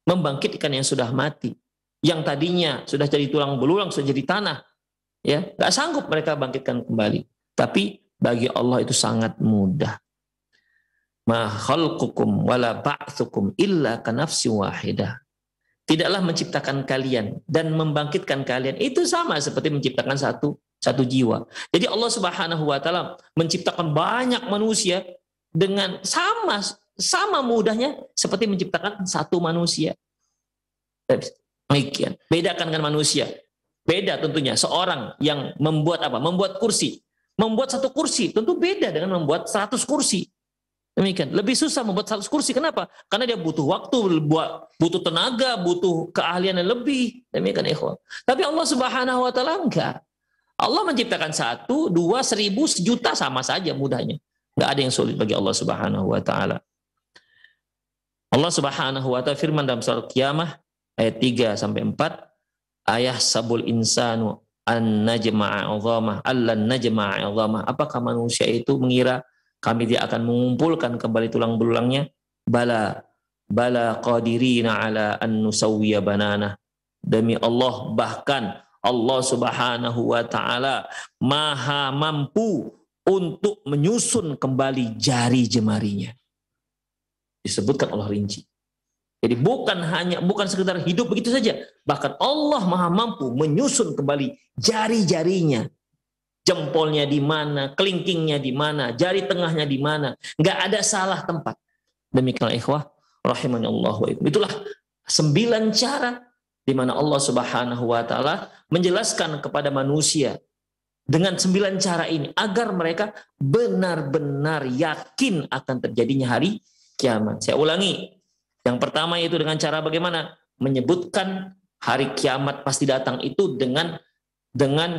membangkitkan yang sudah mati. Yang tadinya sudah jadi tulang belulang, sudah jadi tanah. Ya, nggak sanggup mereka bangkitkan kembali. Tapi bagi Allah itu sangat mudah. Ma khalqukum wala ba'tsukum illa kanafsin wahidah. Tidaklah menciptakan kalian dan membangkitkan kalian itu sama seperti menciptakan satu jiwa. Jadi Allah Subhanahu wa taala menciptakan banyak manusia dengan sama mudahnya seperti menciptakan satu manusia. Demikian. Bedakan dengan manusia. Beda tentunya seorang yang membuat apa? Membuat kursi. Membuat satu kursi tentu beda dengan membuat 100 kursi. Demikian. Lebih susah membuat 100 kursi. Kenapa? Karena dia butuh waktu, butuh tenaga, butuh keahlian yang lebih. Demikian ikhwan. Tapi Allah Subhanahu wa taala enggak. Allah menciptakan 1, 2, 1000, 1.000.000 sama saja mudahnya. Enggak ada yang sulit bagi Allah Subhanahu wa taala. Allah Subhanahu wa taala firman dalam surah Qiyamah ayat 3 sampai 4, ayah sabul insanu an najma'a 'idhamah allan najma'a 'idhamah. Apakah manusia itu mengira kami dia akan mengumpulkan kembali tulang belulangnya? Bala qadirina ala an nusawwiya banana. Demi Allah, bahkan Allah Subhanahu wa taala maha mampu untuk menyusun kembali jari jemarinya. Disebutkan Allah rinci. Jadi bukan sekedar hidup begitu saja, bahkan Allah maha mampu menyusun kembali jari-jarinya. Jempolnya di mana, kelingkingnya di mana, jari tengahnya di mana, nggak ada salah tempat. Demikianlah ikhwah rahimanallah wa ikum. Itulah 9 cara di mana Allah Subhanahu wa taala menjelaskan kepada manusia dengan 9 cara ini agar mereka benar-benar yakin akan terjadinya hari kiamat. Saya ulangi. Yang pertama yaitu dengan cara bagaimana? Menyebutkan hari kiamat pasti datang itu dengan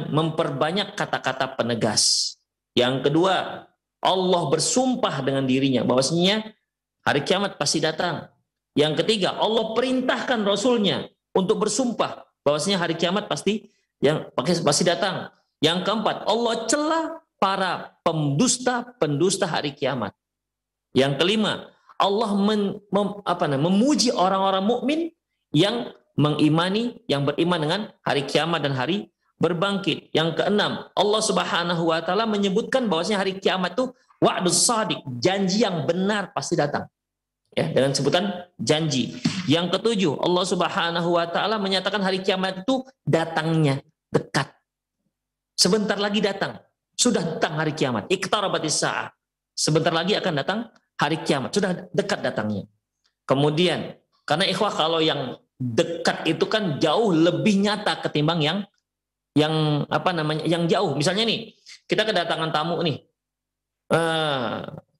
memperbanyak kata-kata penegas. Yang kedua, Allah bersumpah dengan dirinya bahwasanya hari kiamat pasti datang. Yang ketiga, Allah perintahkan Rasulnya untuk bersumpah bahwasanya hari kiamat pasti datang. Yang keempat, Allah celah para pendusta hari kiamat. Yang kelima, Allah memuji orang-orang mukmin yang mengimani, yang beriman dengan hari kiamat dan hari berbangkit. Yang keenam, Allah Subhanahu wa taala menyebutkan bahwasanya hari kiamat itu wa'dus shadiq, janji yang benar pasti datang. Ya, dengan sebutan janji. Yang ketujuh, Allah Subhanahu wa taala menyatakan hari kiamat itu datangnya dekat. Sebentar lagi datang. Sudah datang hari kiamat. Iqtarabatis saah. Sebentar lagi akan datang hari kiamat, sudah dekat datangnya. Kemudian, karena ikhwah kalau yang dekat itu kan jauh lebih nyata ketimbang yang jauh. Misalnya nih, kita kedatangan tamu nih.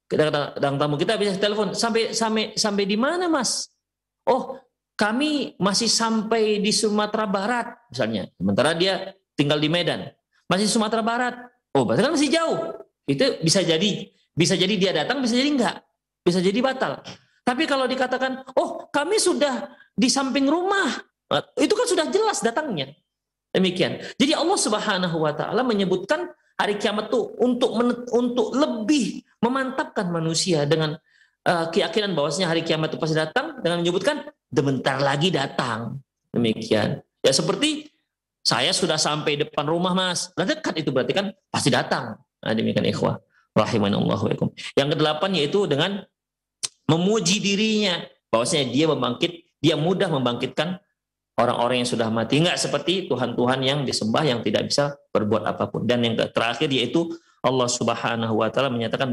Kita bisa telepon, sampai di mana Mas? Oh, kami masih sampai di Sumatera Barat misalnya. Sementara dia tinggal di Medan. Masih Sumatera Barat. Oh, berarti kan masih jauh. Itu bisa jadi dia datang, bisa jadi enggak. Bisa jadi batal. Tapi kalau dikatakan, oh kami sudah di samping rumah, itu kan sudah jelas datangnya. Demikian. Jadi Allah Subhanahu wa taala menyebutkan hari kiamat itu untuk lebih memantapkan manusia dengan keyakinan bahwasanya hari kiamat itu pasti datang, dengan menyebutkan sebentar lagi datang. Demikian. Ya seperti saya sudah sampai depan rumah Mas. Nah, dekat itu berarti kan pasti datang. Nah, demikian ikhwah rahimanallahu wa ikum. Yang kedelapan yaitu dengan memuji dirinya bahwasanya dia mudah membangkitkan orang-orang yang sudah mati, enggak seperti Tuhan-Tuhan yang disembah yang tidak bisa berbuat apapun. Dan yang terakhir yaitu Allah Subhanahu wa taala menyatakan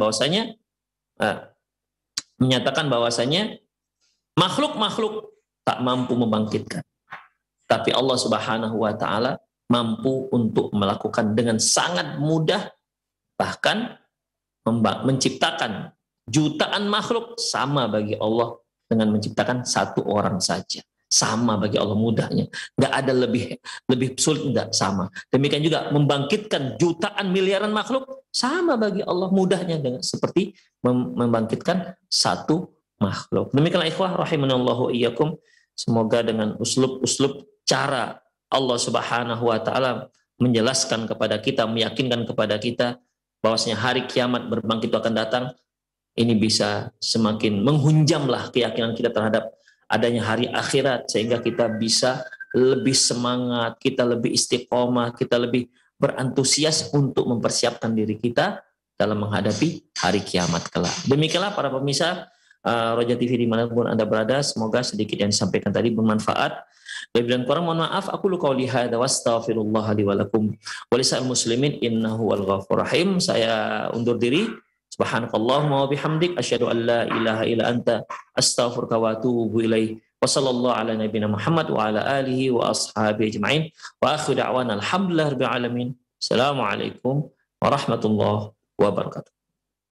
bahwasanya makhluk-makhluk tak mampu membangkitkan. Tapi Allah Subhanahu wa taala mampu untuk melakukan dengan sangat mudah, bahkan menciptakan jutaan makhluk sama bagi Allah dengan menciptakan 1 orang saja. Sama bagi Allah mudahnya. Nggak ada lebih sulit, enggak, sama. Demikian juga membangkitkan jutaan miliaran makhluk sama bagi Allah mudahnya dengan seperti membangkitkan 1 makhluk. Demikianlah ikhwah rahimanallahu iyyakum. Semoga dengan uslub-uslub cara Allah Subhanahu wa taala menjelaskan kepada kita, meyakinkan kepada kita bahwasanya hari kiamat berbangkit itu akan datang, ini bisa semakin menghunjamlah keyakinan kita terhadap adanya hari akhirat, sehingga kita bisa lebih semangat, kita lebih istiqomah, kita lebih berantusias untuk mempersiapkan diri kita dalam menghadapi hari kiamat kelak. Demikianlah para pemirsa Roja TV dimanapun Anda berada, semoga sedikit yang disampaikan tadi bermanfaat. Lebih dan kurang mohon maaf, aku lu qauli hadza wastaghfirullah li wa lakum wa lisal muslimin innahu wal ghafurur rahim. Saya undur diri. Subhanakallahumma wa bihamdik asyhadu an la ilaha illa anta astaghfiruka wa atubu ilaik. Wa sallallahu ala nabiyyina Muhammad wa ala alihi wa ashabihi ajma'in. Wa akhiru da'wana alhamdulillahirabbil alamin. Assalamualaikum warahmatullahi wabarakatuh.